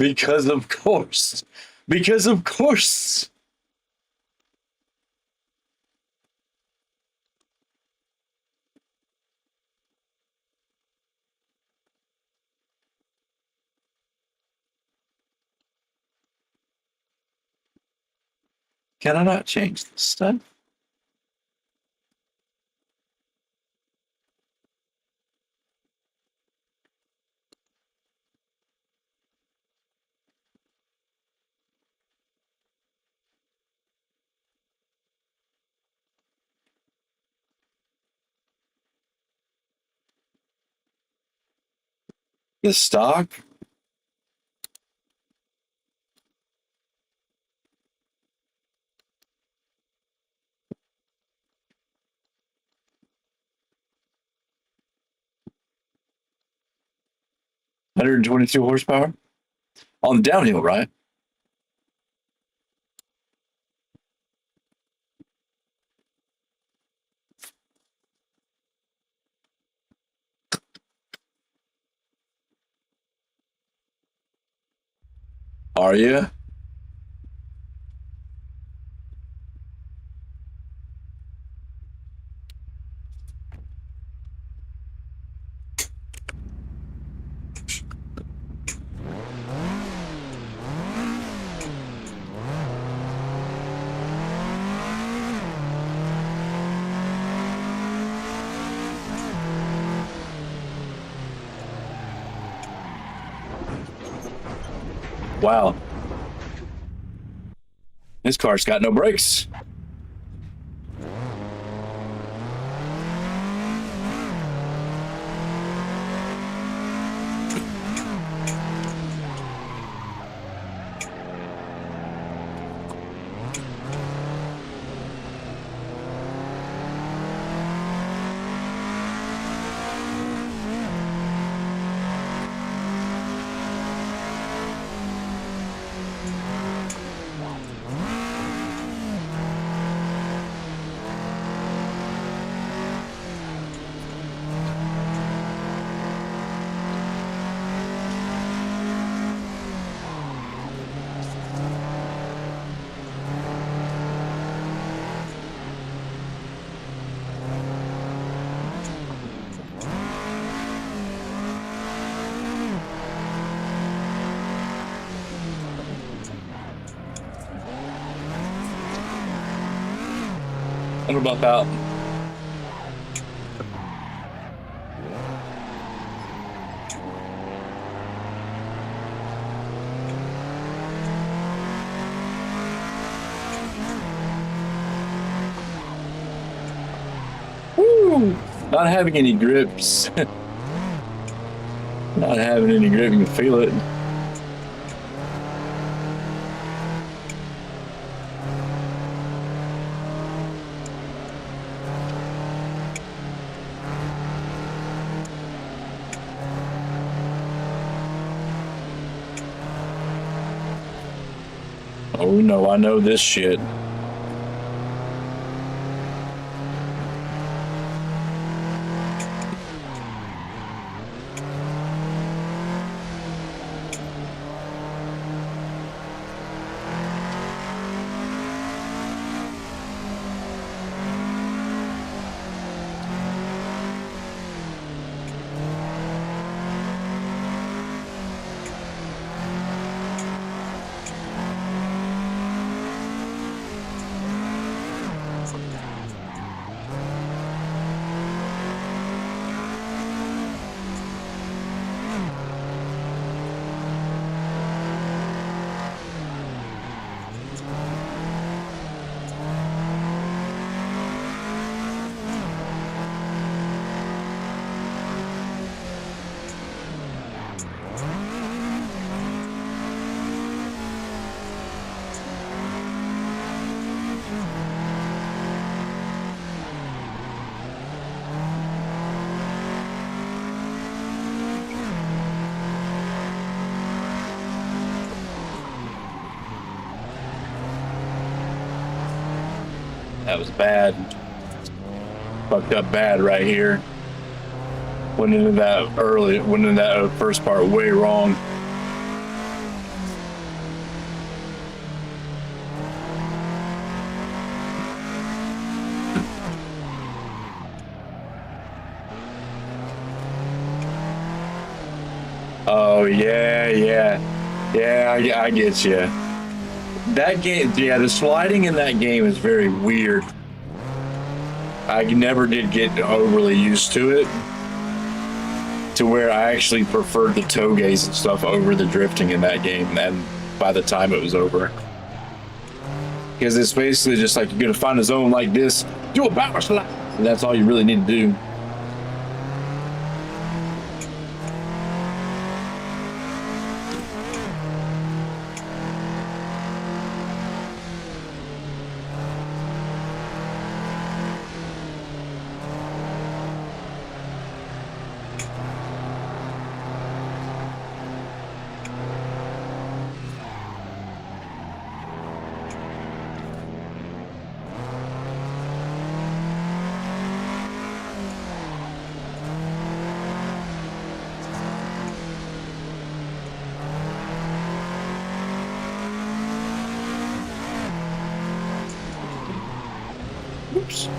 Because of course. Because of course. Can I not change this stuff? The stock? $122 horsepower? On the downhill, right? Are you? Wow. This car's got no brakes. What about that? Woo! Not having any grips. Not having any grip, you can feel it. Oh no, I know this shit. That was bad. Fucked up bad right here. Went into that early, went into that first part way wrong. Oh yeah, yeah. I get you. That game, yeah, the sliding in that game is very weird. I never did get overly used to it, to where I actually preferred the toe gaze and stuff over the drifting in that game. And by the time it was over, because it's basically just like you're gonna find a zone like this, do a power slide, and that's all you really need to do. Oops.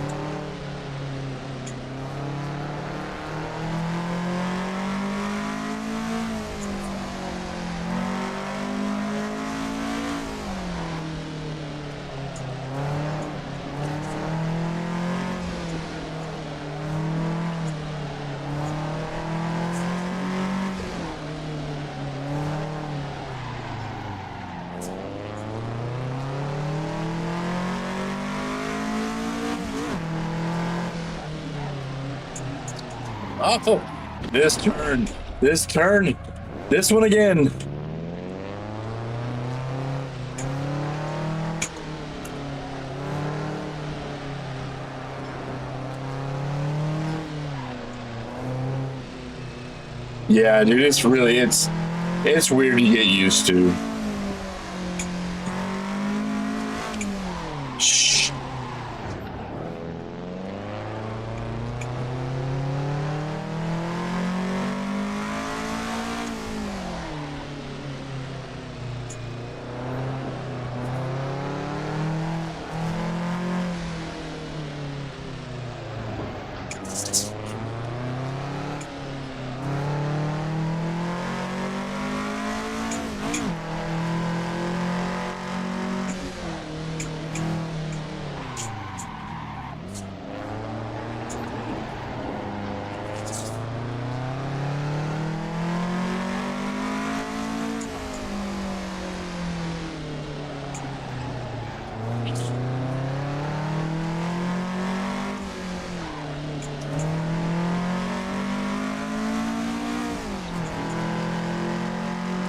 Oh, this turn, this one again. Yeah, dude, it's weird to get used to. Shh.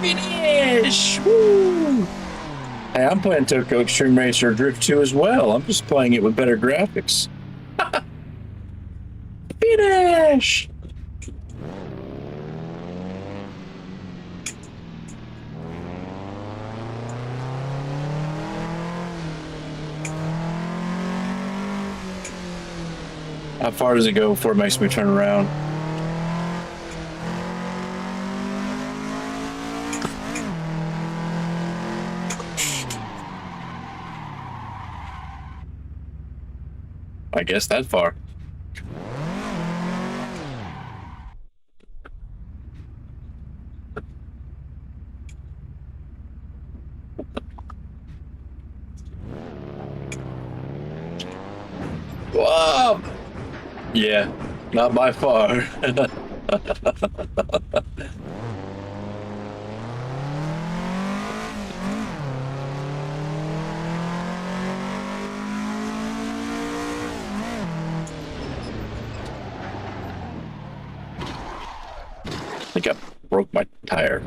Finish! Woo! Hey, I'm playing Tokyo Xtreme Racer Drift 2 as well. I'm just playing it with better graphics. Finish! How far does it go before it makes me turn around? I guess that far. Whoa! Yeah, not by far. I think I broke my tire.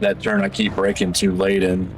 That turn I keep braking too late in.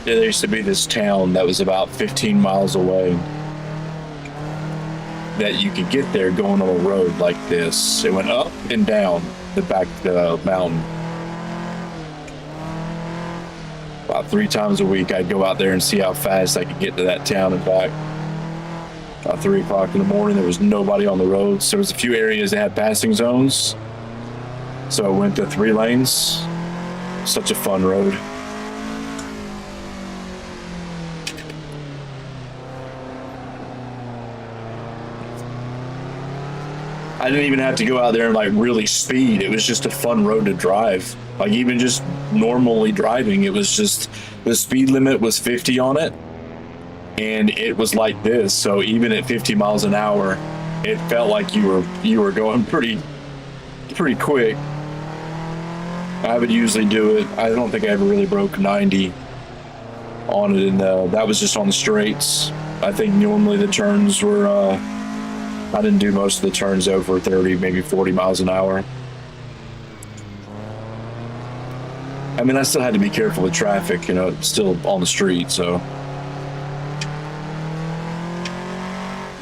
Yeah, there used to be this town that was about 15 miles away that you could get there going on a road like this. It went up and down the back of the mountain. About 3 times a week, I'd go out there and see how fast I could get to that town and back. About 3 o'clock in the morning, there was nobody on the roads. There was a few areas that had passing zones. So I went to 3 lanes. Such a fun road. I didn't even have to go out there and like really speed. It was just a fun road to drive. Like even just normally driving, it was just the speed limit was 50 on it, and it was like this. So even at 50 miles an hour, it felt like you were going pretty quick. I would usually do it. I don't think I ever really broke 90 on it, and that was just on the straights. I think normally the turns were. I didn't do most of the turns over 30, maybe 40 miles an hour. I mean, I still had to be careful with traffic, you know, it's still on the street, so.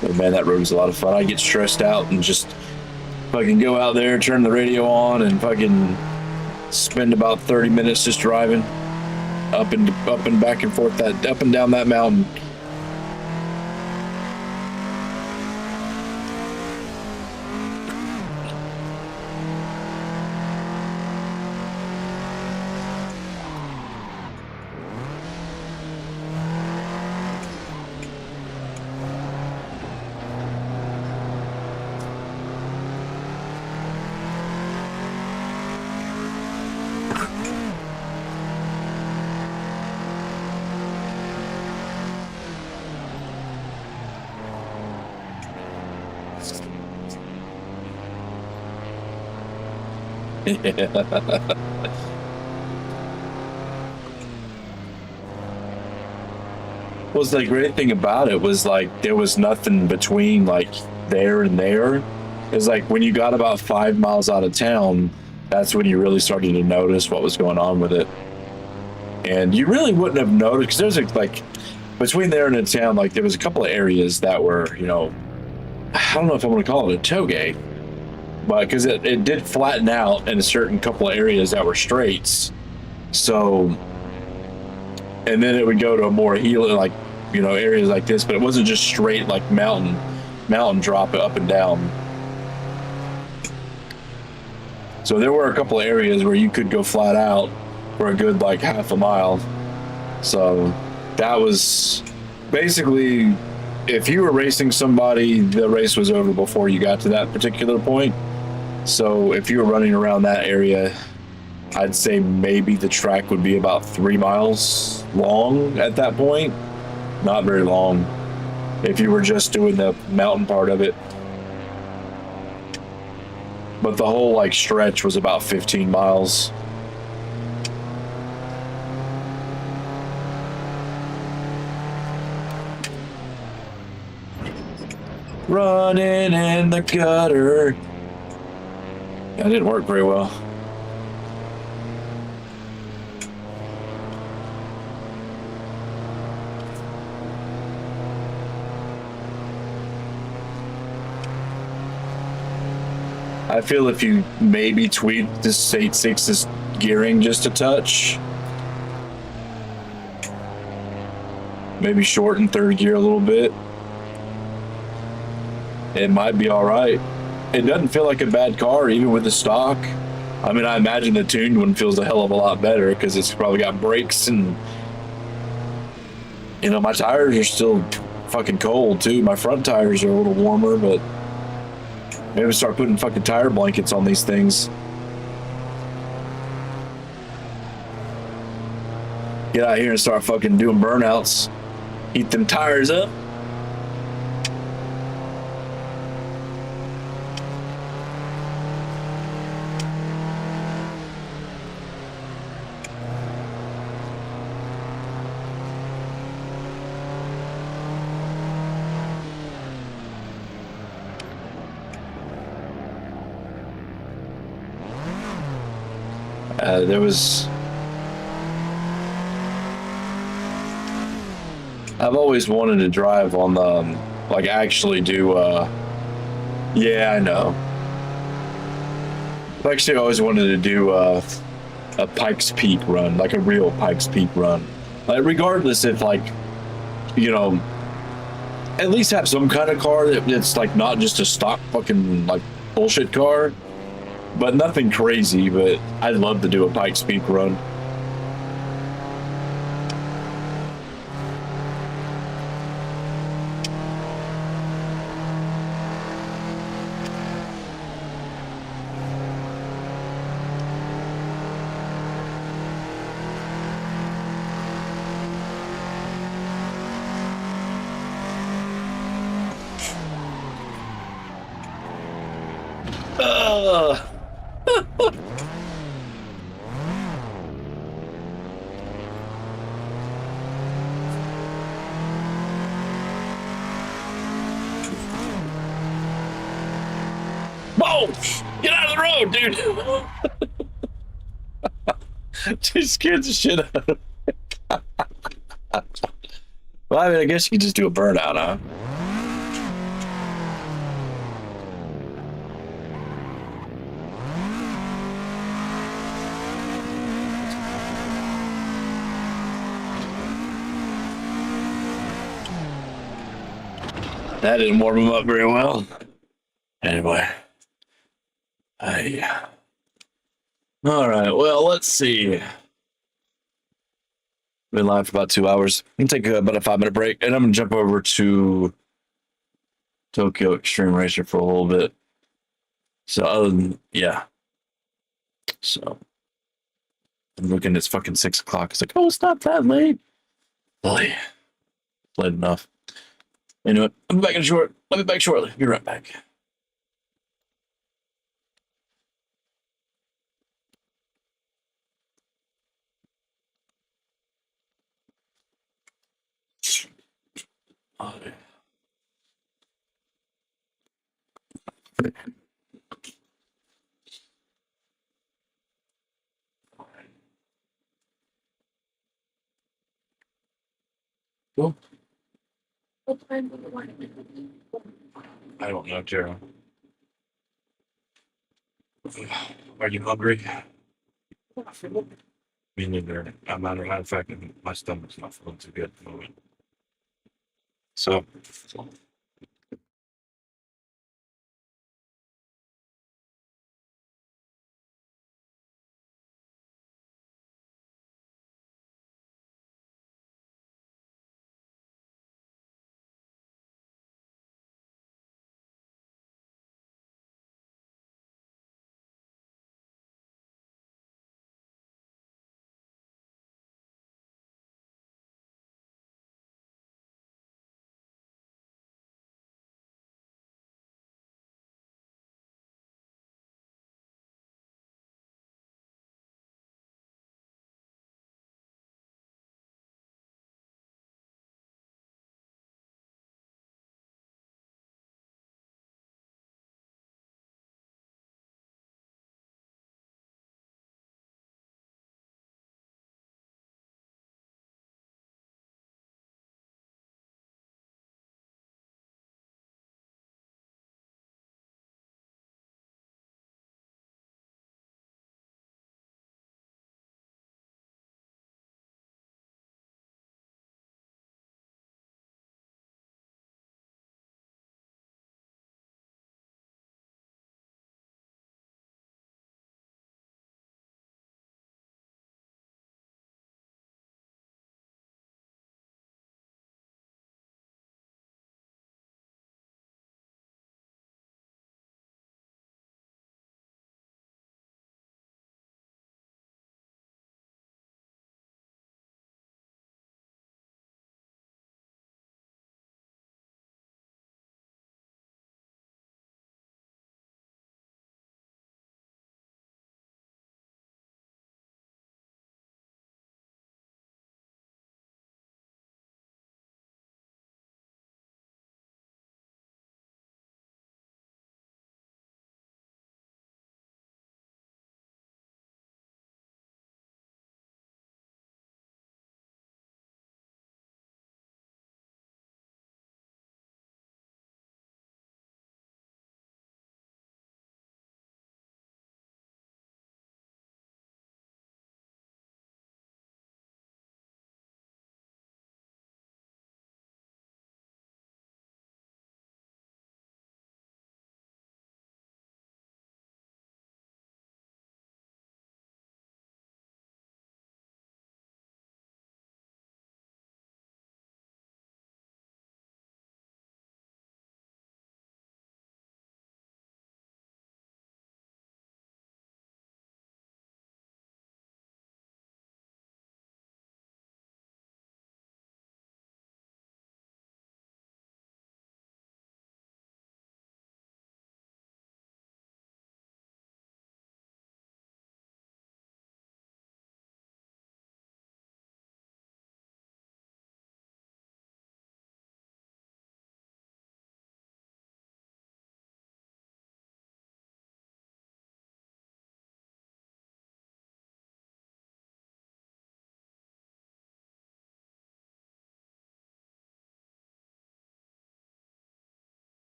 But man, that road was a lot of fun. I get stressed out and just fucking go out there, turn the radio on, and fucking spend about 30 minutes just driving up and back and forth, up and down that mountain. Was the great thing about it was like there was nothing between like there and there. It's like when you got about 5 miles out of town, that's when you really started to notice what was going on with it. And you really wouldn't have noticed, because there's like between there and the town, like there was a couple of areas that were, you know, I don't know if I want to call it a toge, but because it did flatten out in a certain couple of areas that were straights. So, and then it would go to a more heel, like, you know, areas like this, but it wasn't just straight like mountain drop up and down. So there were a couple of areas where you could go flat out for a good like half a mile. So that was basically, if you were racing somebody, the race was over before you got to that particular point. So if you were running around that area, I'd say maybe the track would be about 3 miles long at that point. Not very long if you were just doing the mountain part of it. But the whole like stretch was about 15 miles. Running in the gutter. That didn't work very well. I feel if you maybe tweak this 8.6's gearing just a touch, maybe shorten third gear a little bit, it might be all right. It doesn't feel like a bad car, even with the stock. I mean, I imagine the tuned one feels a hell of a lot better because it's probably got brakes and You know, my tires are still fucking cold too. My front tires are a little warmer, but maybe start putting fucking tire blankets on these things. Get out here and start fucking doing burnouts. Heat them tires up. There was. I've always wanted to drive on the, like actually do, yeah, I know. I've actually always wanted to do a Pikes Peak run, like a real Pikes Peak run. Like, regardless if like, you know, at least have some kind of car that's like not just a stock fucking like bullshit car, but nothing crazy. But I'd love to do a Pikes Peak run. Whoa! Get out of the road, dude! Just scared the shit out of me. Well, I mean, I guess you could just do a burnout, huh? That didn't warm him up very well. Anyway. All right, well, let's see. Been live for about 2 hours. I'm gonna take about a 5-minute break, and I'm gonna jump over to Tokyo Xtreme Racer for a little bit. So, other than, yeah. So, I'm looking, it's fucking 6 o'clock. It's like, oh, it's not that late. Really? Late enough. Anyway, I'll be back in short. I'll be back shortly. Be right back. Cool. I don't know, Tara. Are you hungry? Me neither. As a matter of fact, my stomach's not feeling too good at the moment. So,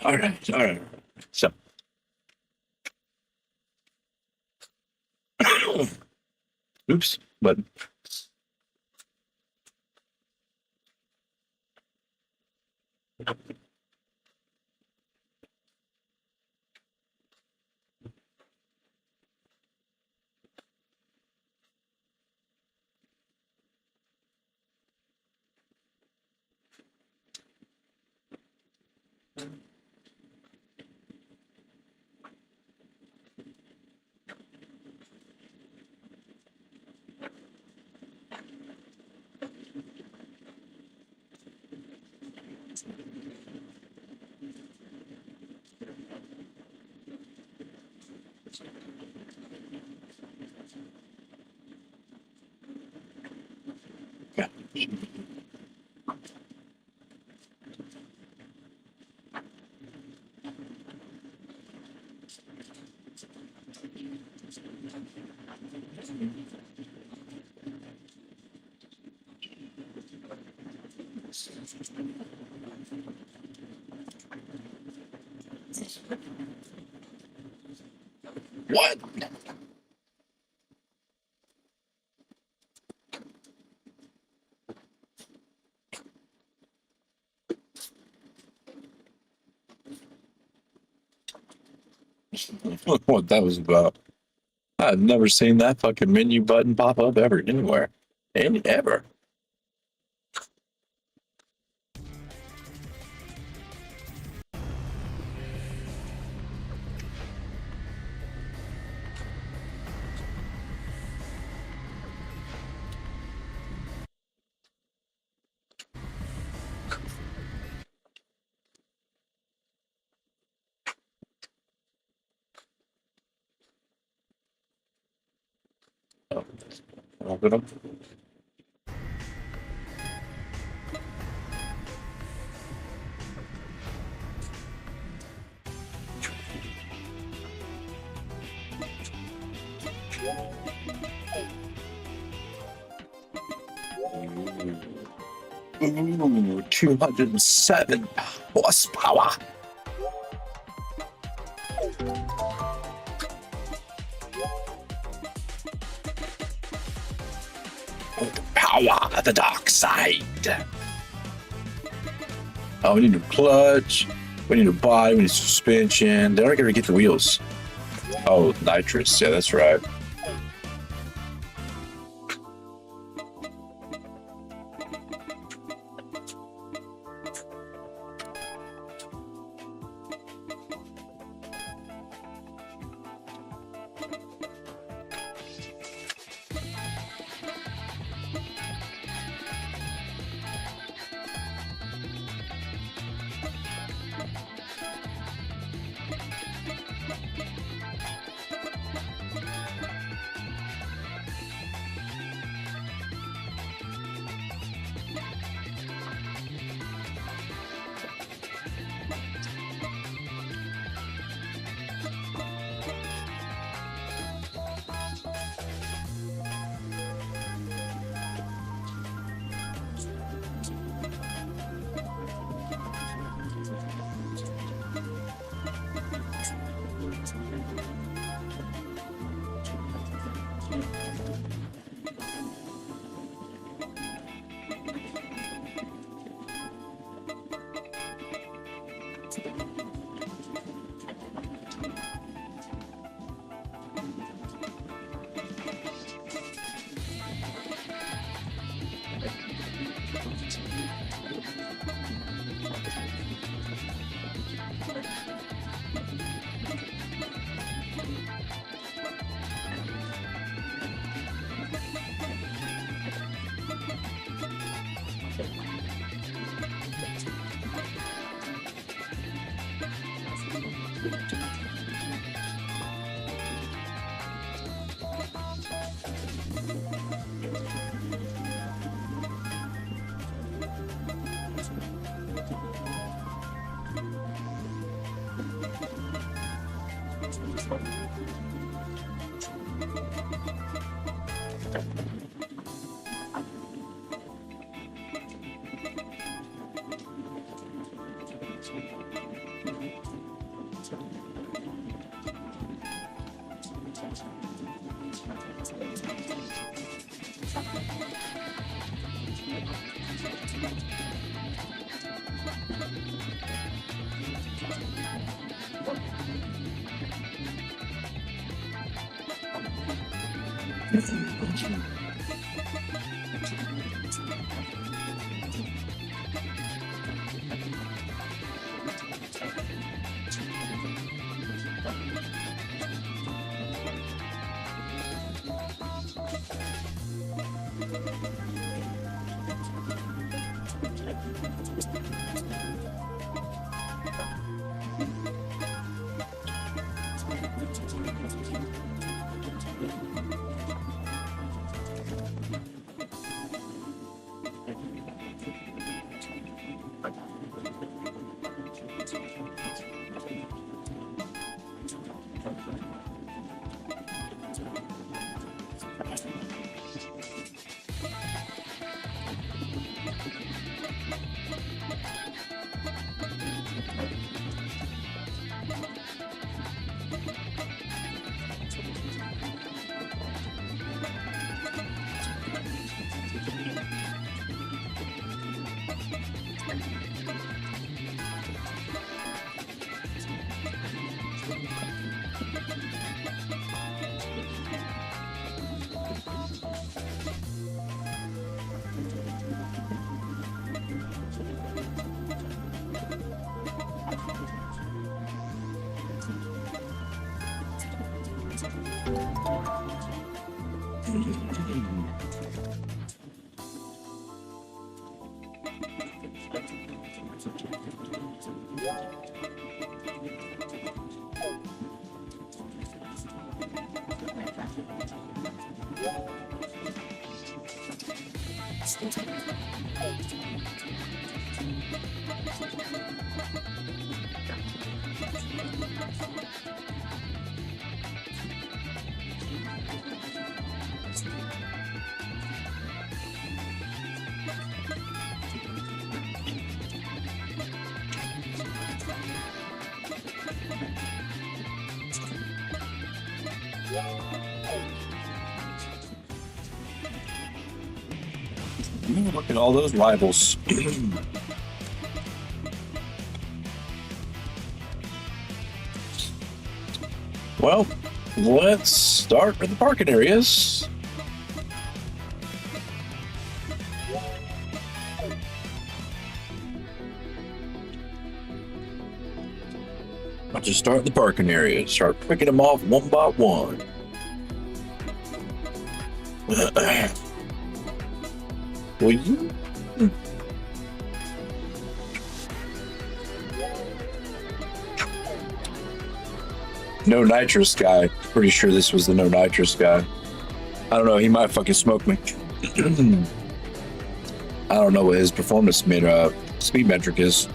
All right, all right. So, oops, but yeah. What? What that was about? I've never seen that fucking menu button pop up ever anywhere, any ever. Oh, open up. Ooh, 207 horsepower. With the power of the dark side. Oh, we need a clutch. We need a body. We need suspension. They're not going to get the wheels. Oh, nitrous. Yeah, that's right. Look at all those rivals. Well, let's start with the parking areas. I'll just start the parking areas. Start picking them off one by one. Will you? No nitrous guy. Pretty sure this was the no nitrous guy. I don't know. He might fucking smoke me. I don't know what his performance speed metric is.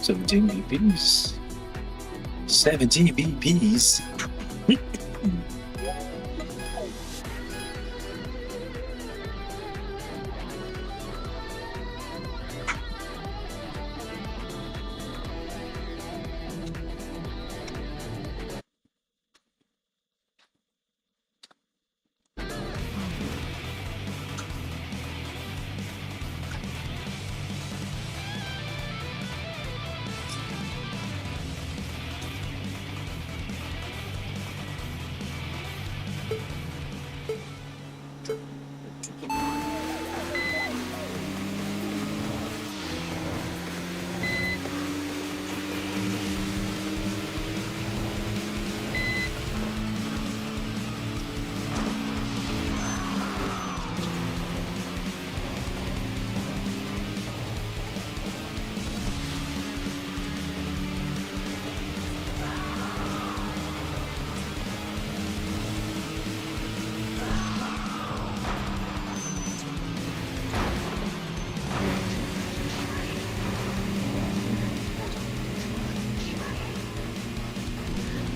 Seventeen BPs. 17 BPs.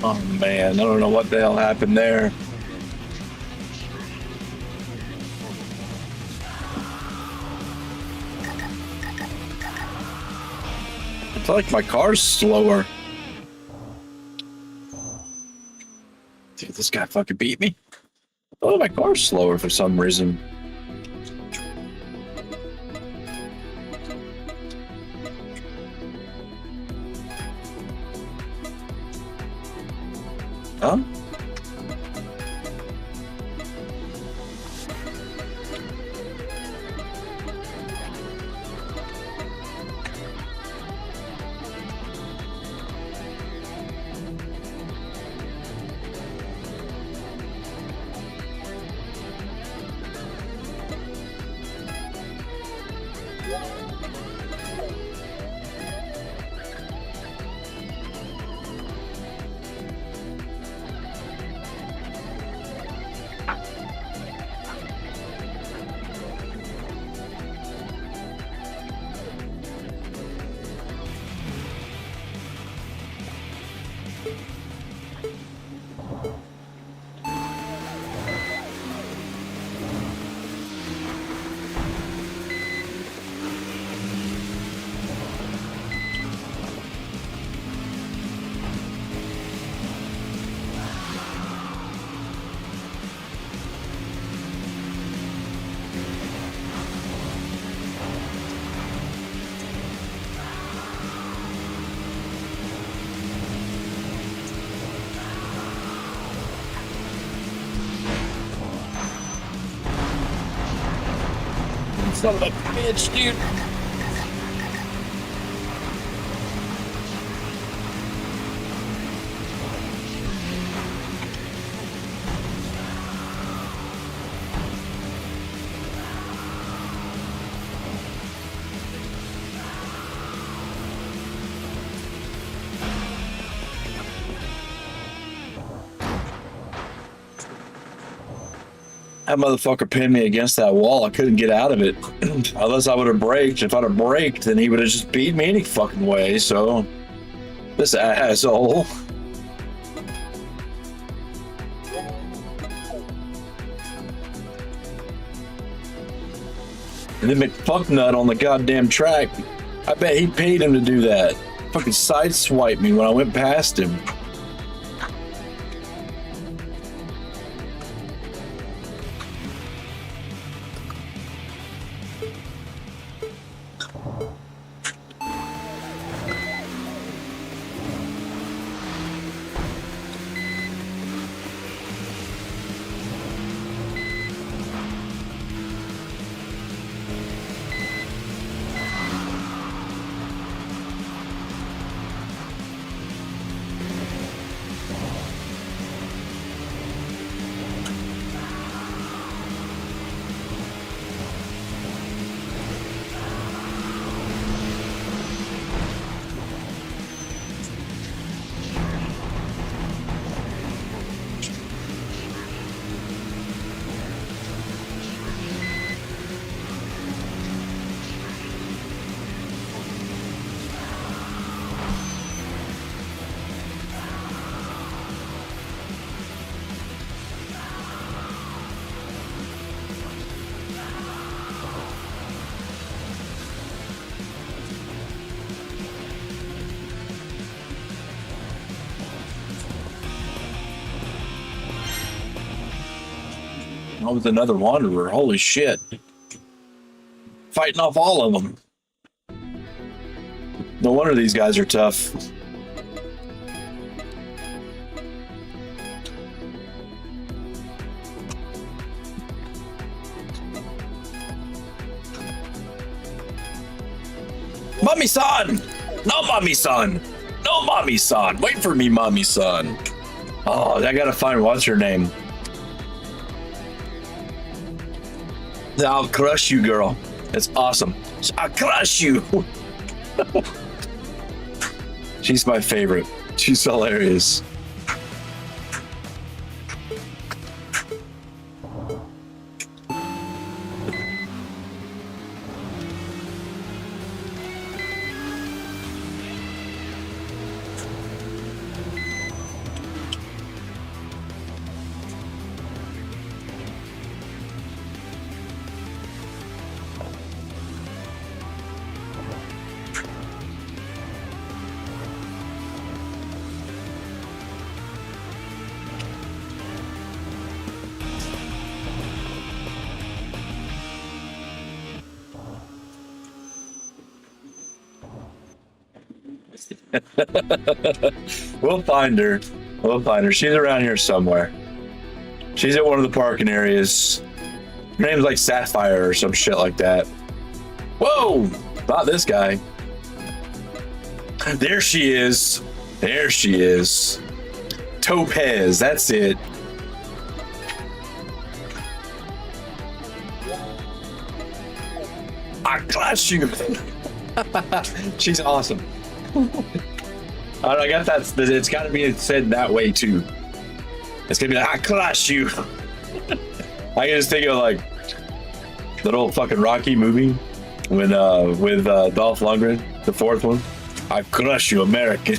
Oh man, I don't know what the hell happened there. I feel like my car's slower. Dude, this guy fucking beat me. Oh, my car's slower for some reason. Huh? Son of a bitch, dude. That motherfucker pinned me against that wall. I couldn't get out of it unless I would have braked. If I'd have braked, then he would have just beat me any fucking way. So, this asshole. And then McFucknut on the goddamn track. I bet he paid him to do that. Fucking sideswiped me when I went past him. I was another wanderer. Holy shit. Fighting off all of them. No wonder these guys are tough. Mommy-san! No, mommy-san! No, mommy-san! Wait for me, mommy-san! Oh, I gotta find what's her name. I'll crush you, girl. It's awesome. I'll crush you. She's my favorite. She's hilarious. We'll find her. We'll find her. She's around here somewhere. She's at one of the parking areas. Her name's like Sapphire or some shit like that. Whoa! Not this guy. There she is. There she is. Topaz, that's it. I clutch you. She's awesome. I got that. It's got to be said that way too. It's gonna be like I clutch you. I can just think of like that old fucking Rocky movie when with Dolph Lundgren, the fourth one. I crush you, American.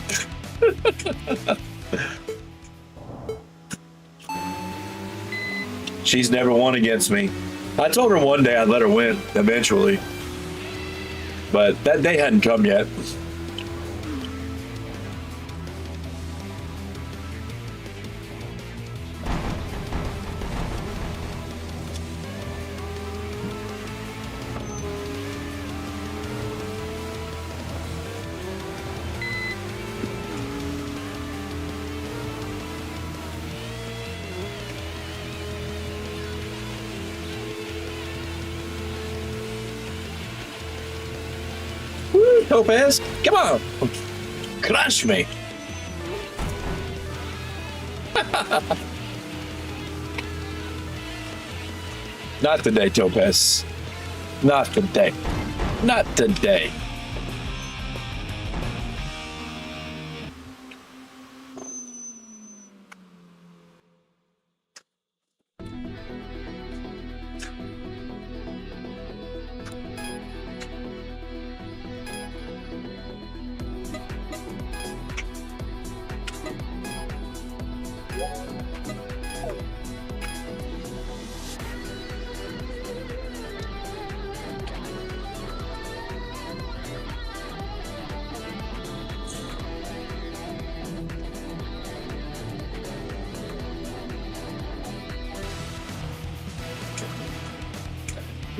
She's never won against me. I told her one day I'd let her win eventually, but that day hadn't come yet. Topaz, come on, crush me. Not today, Topaz. Not today. Not today. Wah.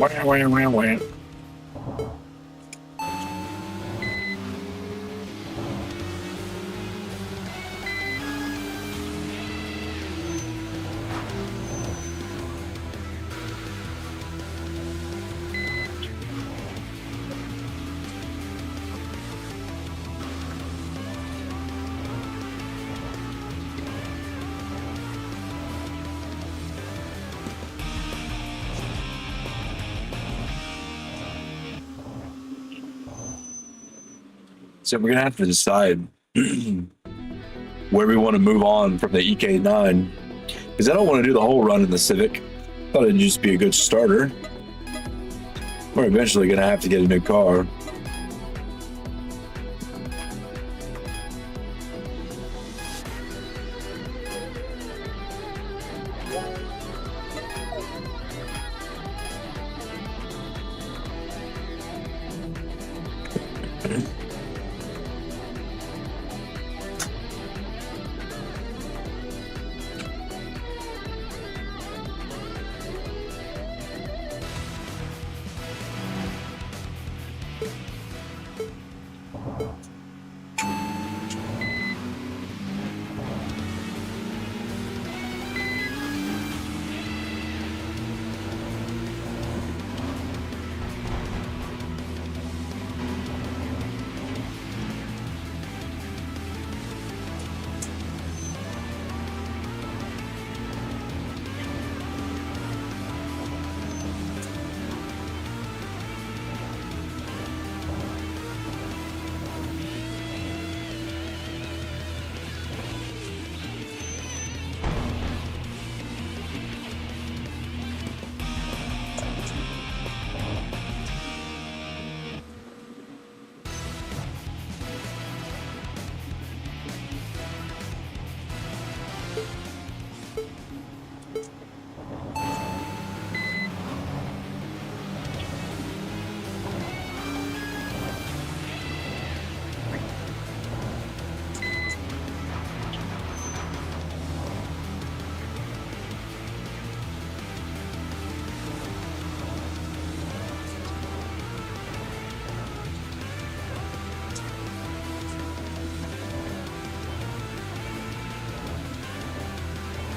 So we're gonna have to decide where we want to move on from the EK9, because I don't want to do the whole run in the Civic. Thought it'd just be a good starter. We're eventually gonna have to get a new car.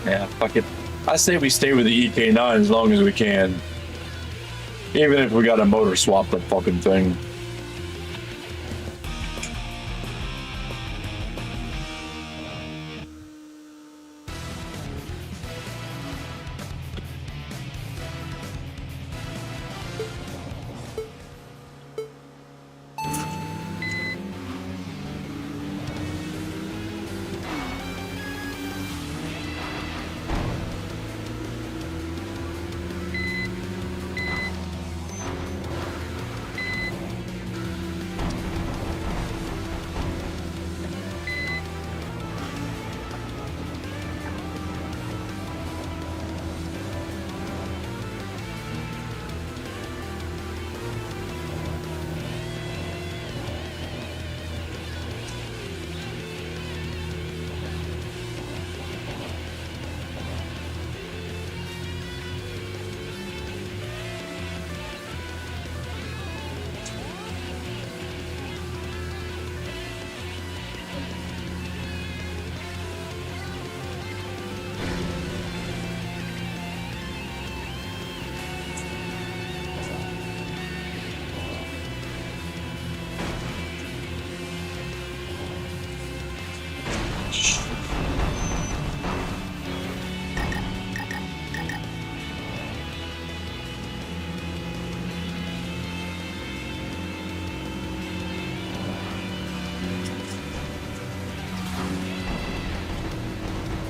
Yeah, fuck it. I say we stay with the EK9 as long as we can. Even if we got to motor swap the fucking thing.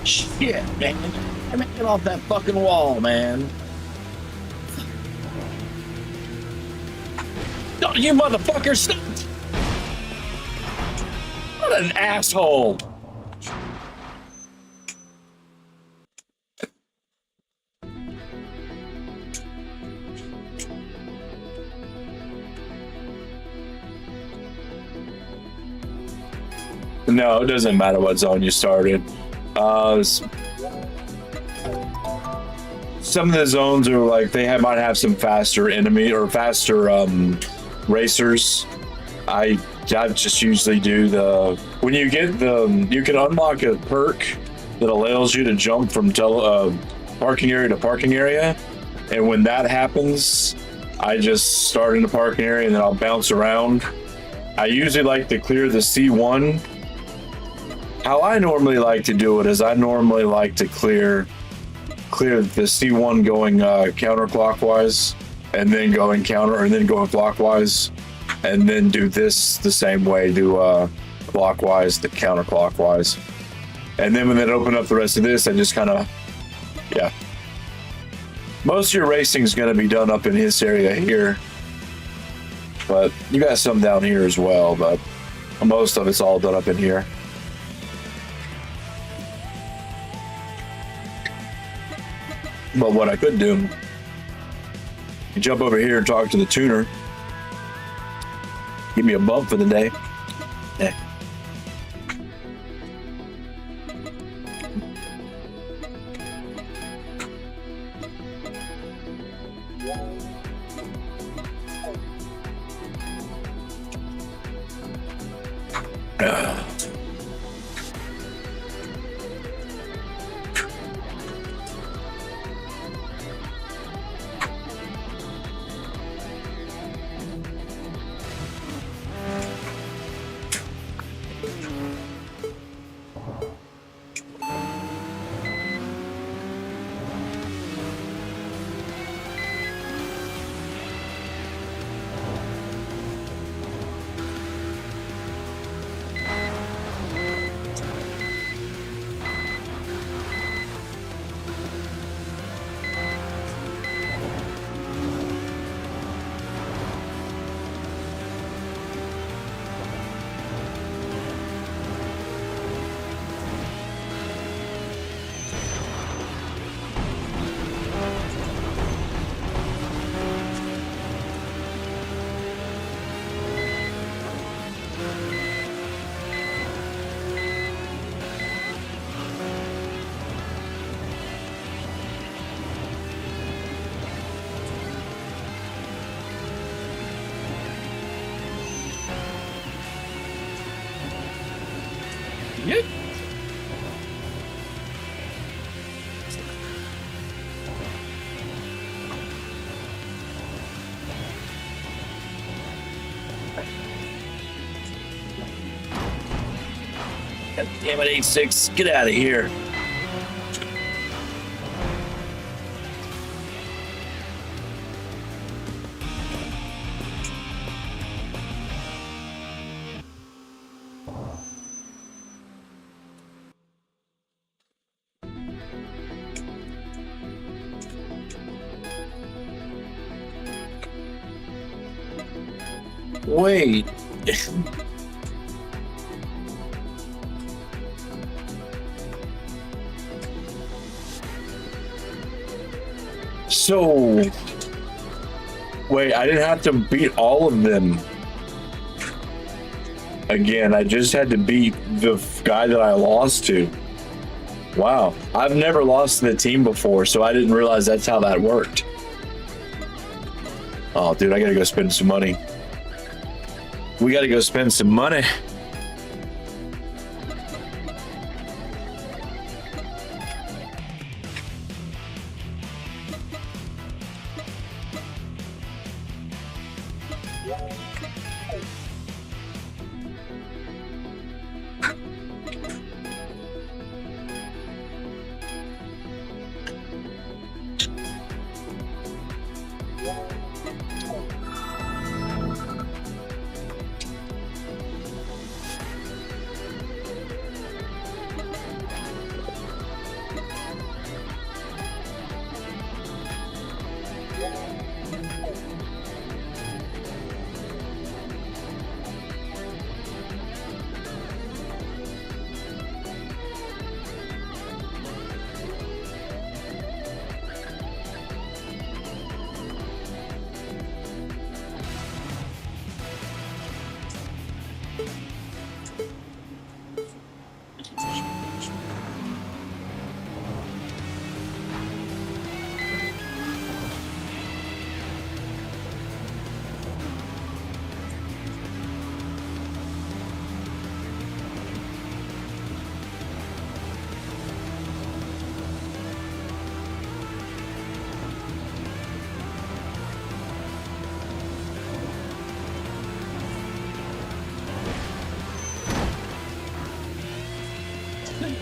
Shit, man. I'm get off that fucking wall, man. Oh, you motherfucker, stop! What an asshole! No, it doesn't matter what zone you started. Some of the zones are like they might have some faster enemy or faster racers. I just usually do the when you get you can unlock a perk that allows you to jump from parking area to parking area, and when that happens, I just start in the parking area and then I'll bounce around. I usually like to clear the C1. How I normally like to do it is I normally like to clear the C1 going counterclockwise, and then going clockwise, and then do this the same way, do clockwise to counterclockwise, and then when they open up the rest of this, I just kind of, yeah. Most of your racing is going to be done up in this area here, but you got some down here as well, but most of it's all done up in here. But what I could do, you jump over here and talk to the tuner, give me a bump for the day. Yeah. God damn it, 8.6. Get out of here. Wait. So, wait, I didn't have to beat all of them. Again, I just had to beat the guy that I lost to. Wow. I've never lost to the team before, so I didn't realize that's how that worked. Oh, dude, I gotta go spend some money. We gotta go spend some money.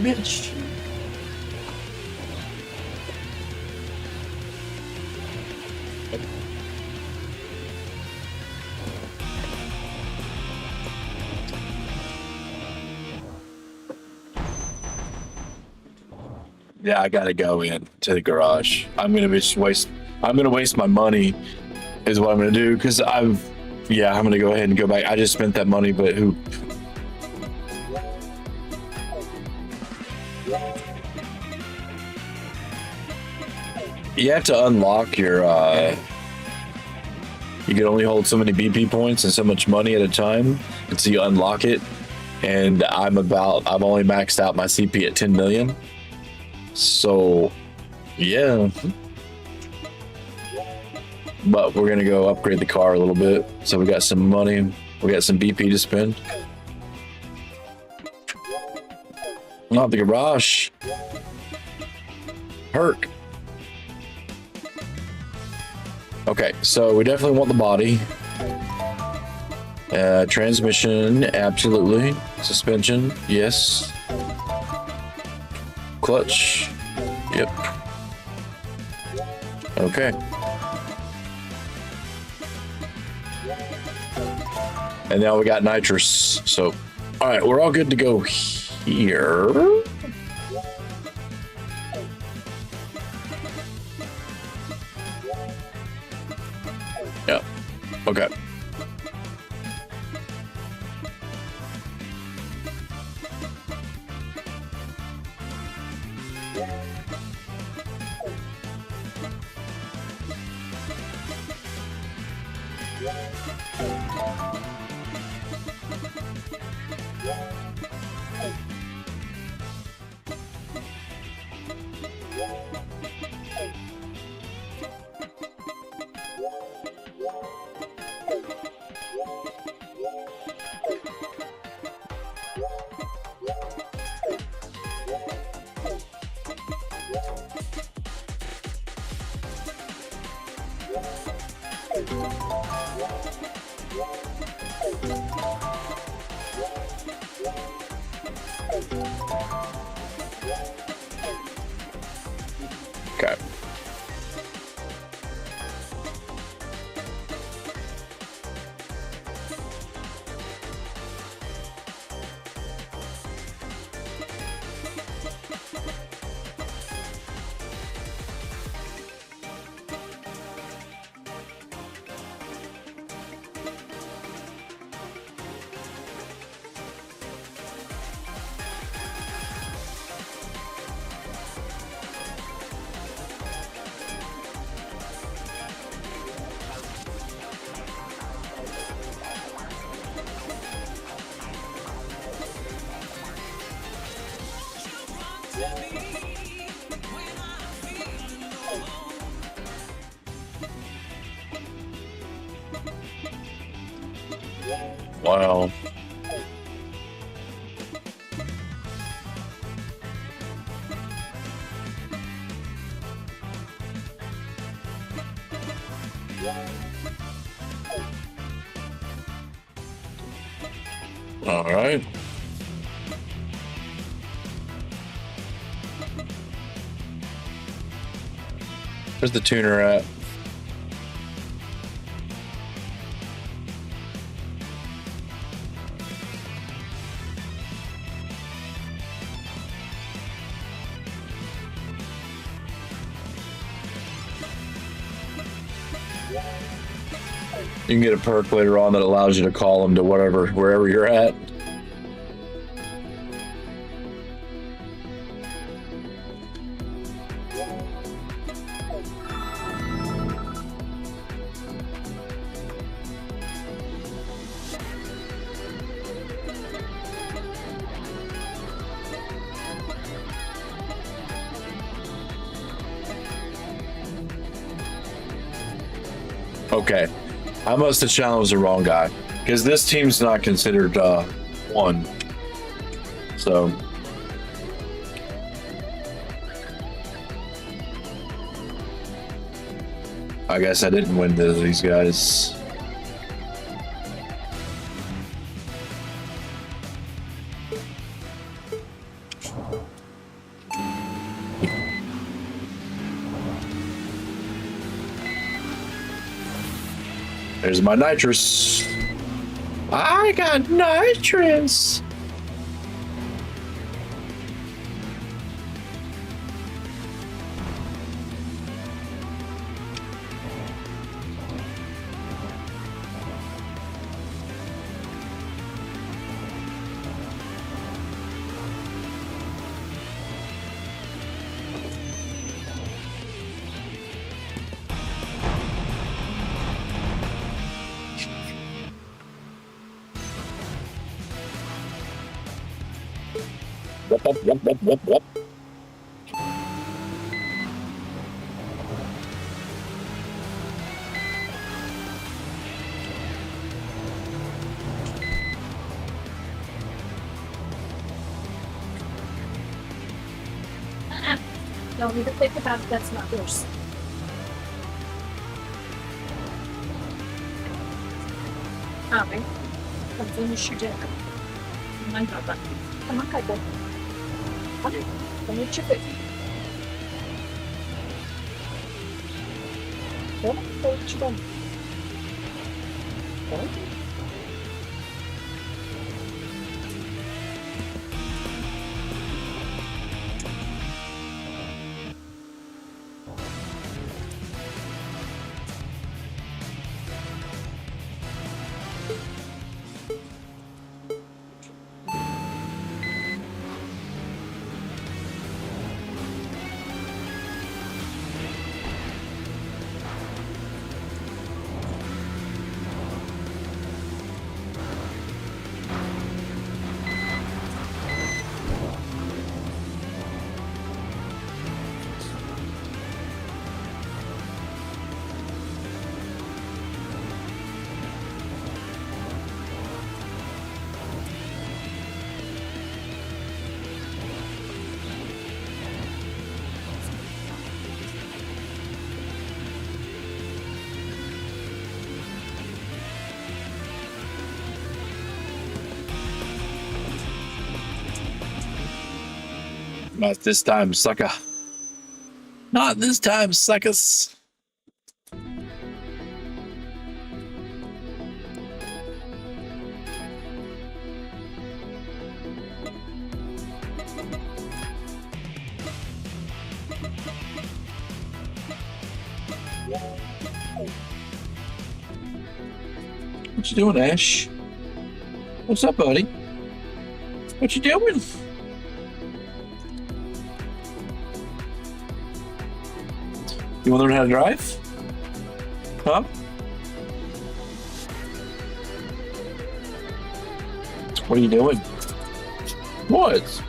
Bitch. Yeah, I gotta go in to the garage. I'm gonna waste my money is what I'm gonna do because I'm gonna go ahead and go back. I just spent that money, but who? You have to unlock your you can only hold so many BP points and so much money at a time until you unlock it. And I've only maxed out my CP at 10 million. So yeah. But we're gonna go upgrade the car a little bit. So we got some money, we got some BP to spend. Not the garage. Perk. Okay, so we definitely want the body. Transmission, absolutely. Suspension, yes. Clutch, yep. Okay. And now we got nitrous. So, all right, we're all good to go here. Yeah. Okay. Wow. All right. Where's the tuner at? You can get a perk later on that allows you to call them to wherever you're at. Okay. I must have challenged the wrong guy because this team's not considered one. So I guess I didn't win these guys. There's my nitrous. I got nitrous. Whoop. Don't need to think about it, that's not yours. Alright. Come finish your dinner. Come on, Papa. Come on, Kaiba. Okay, come eat your food. Go eat your dinner. Go. Not this time, sucker. Not this time, suckers. What you doing, Ash? What's up, buddy? What you doing? You want to learn how to drive? Huh? What are you doing? What?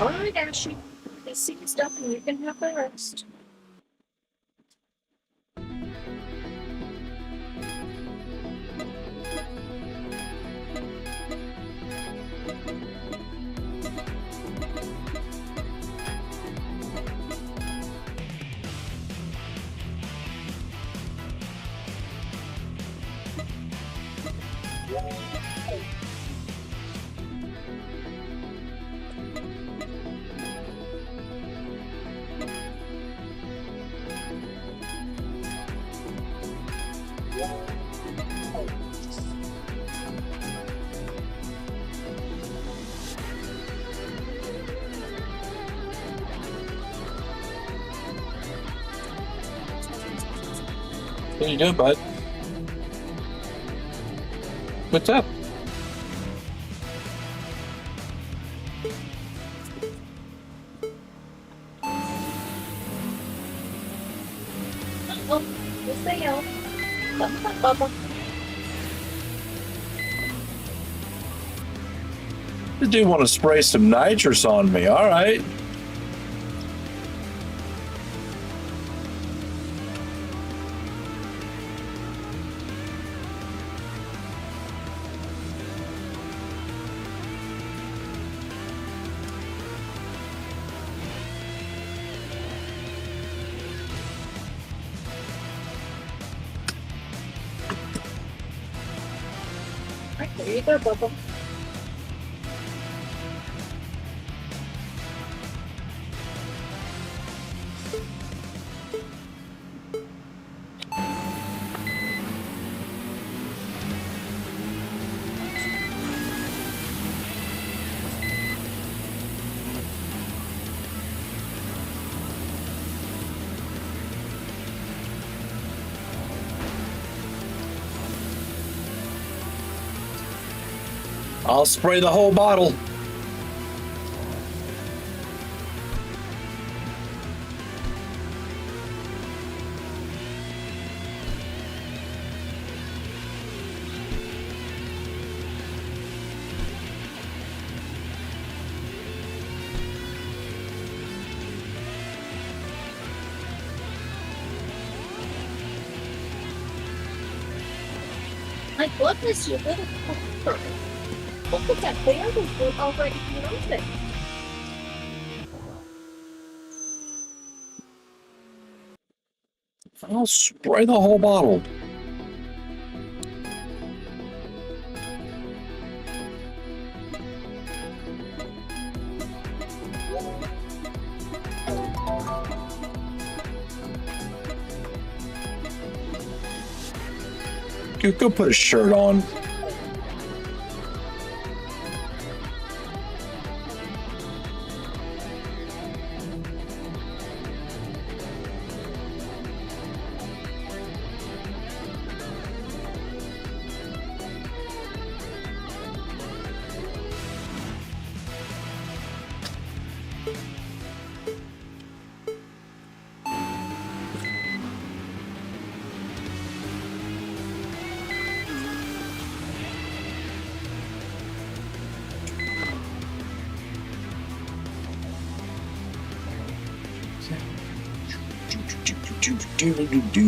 Alright, Ashley. This seat's up and you can have the rest. What you doing, bud? What's up? Oh, yes they are. Come on, Bubba. The dude want to spray some nitrous on me. All right. Right, there you go, Bubba. I'll spray the whole bottle. My goodness, you little fucker. Look at that barrel boot already moving. I'll spray the whole bottle. Go put a shirt on. Do.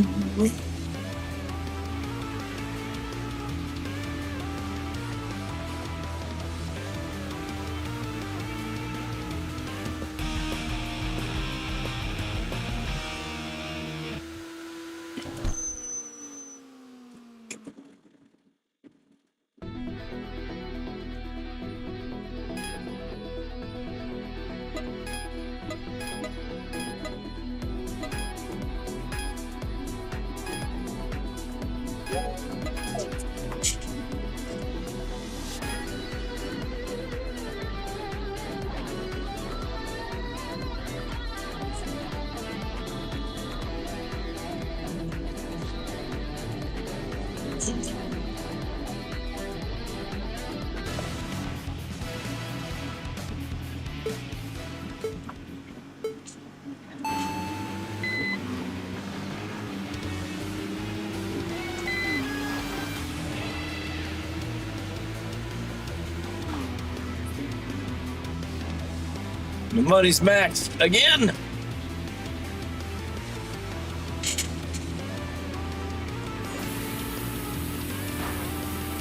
The money's maxed again.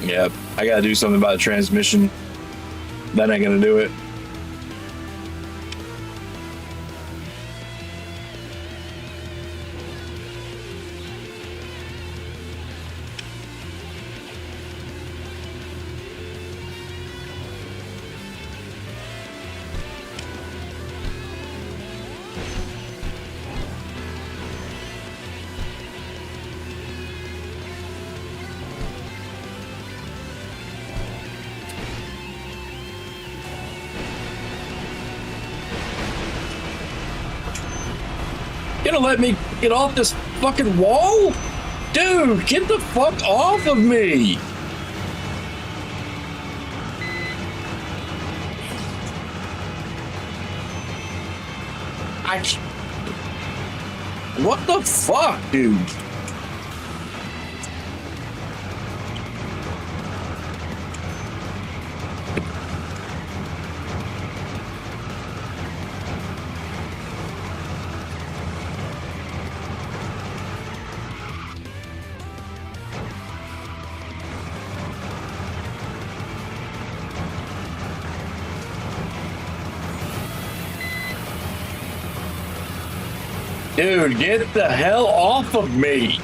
Yep, I gotta do something about the transmission. That ain't gonna do it. Gonna let me get off this fucking wall? Dude, get the fuck off of me! What the fuck, dude? Dude, get the hell off of me.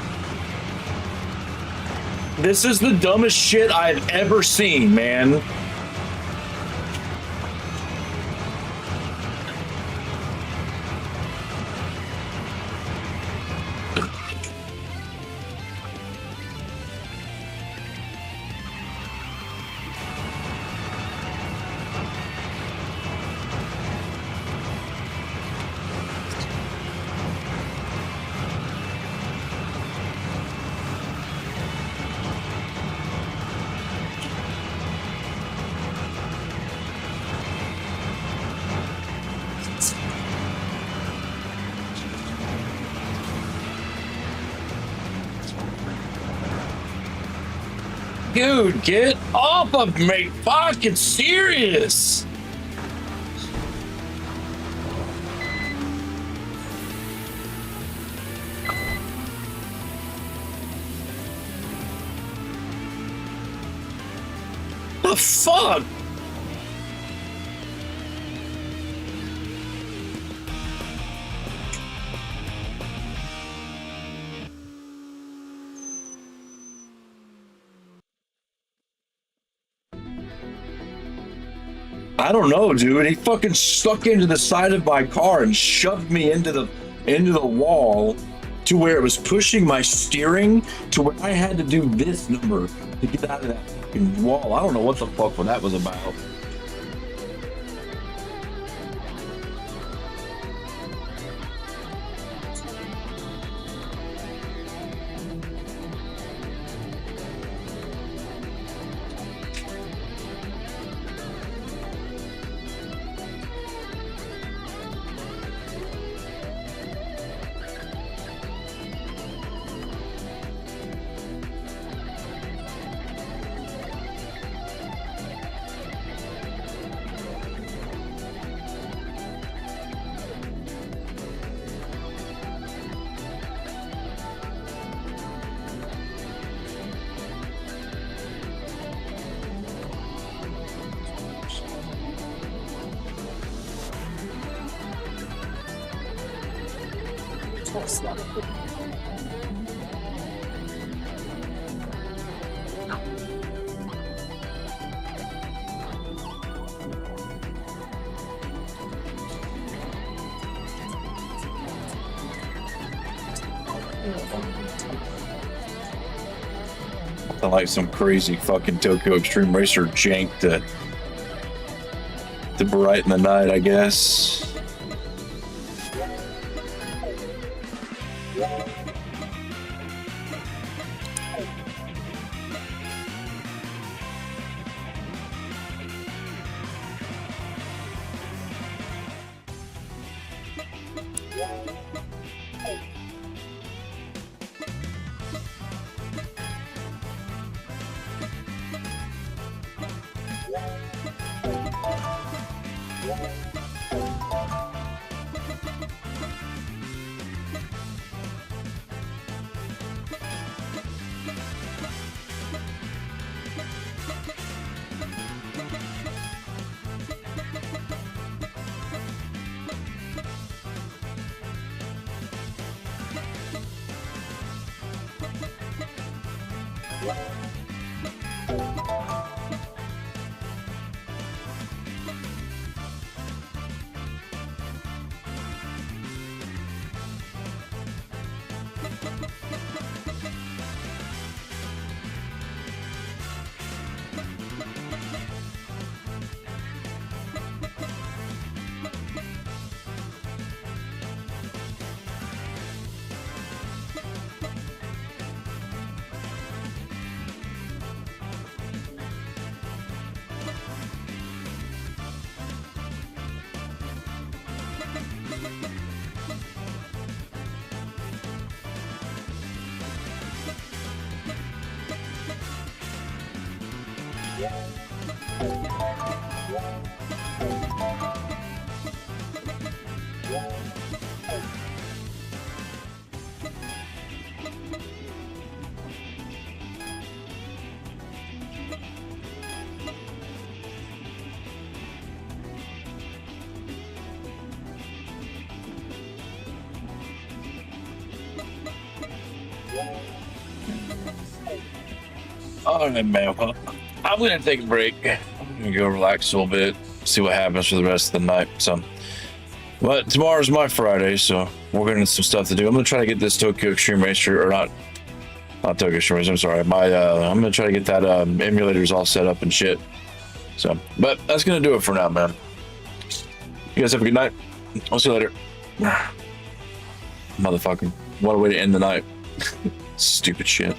This is the dumbest shit I've ever seen, man. Dude, get off of me! Fucking serious! The fuck? I don't know, dude. He fucking stuck into the side of my car and shoved me into the wall to where it was pushing my steering to where I had to do this number to get out of that fucking wall. I don't know what the fuck that was about. Like some crazy fucking Tokyo Xtreme Racer jank to brighten the night, I guess. All right, man. Well, I'm gonna take a break. I'm gonna go relax a little bit, see what happens for the rest of the night. So, but tomorrow's my Friday, so we're gonna have some stuff to do. I'm gonna try to get this Tokyo Xtreme Racer, or not Tokyo Xtreme Racer. I'm sorry. I'm gonna try to get that emulators all set up and shit. So, but that's gonna do it for now, man. You guys have a good night. I'll see you later. Motherfucking, what a way to end the night. Stupid shit.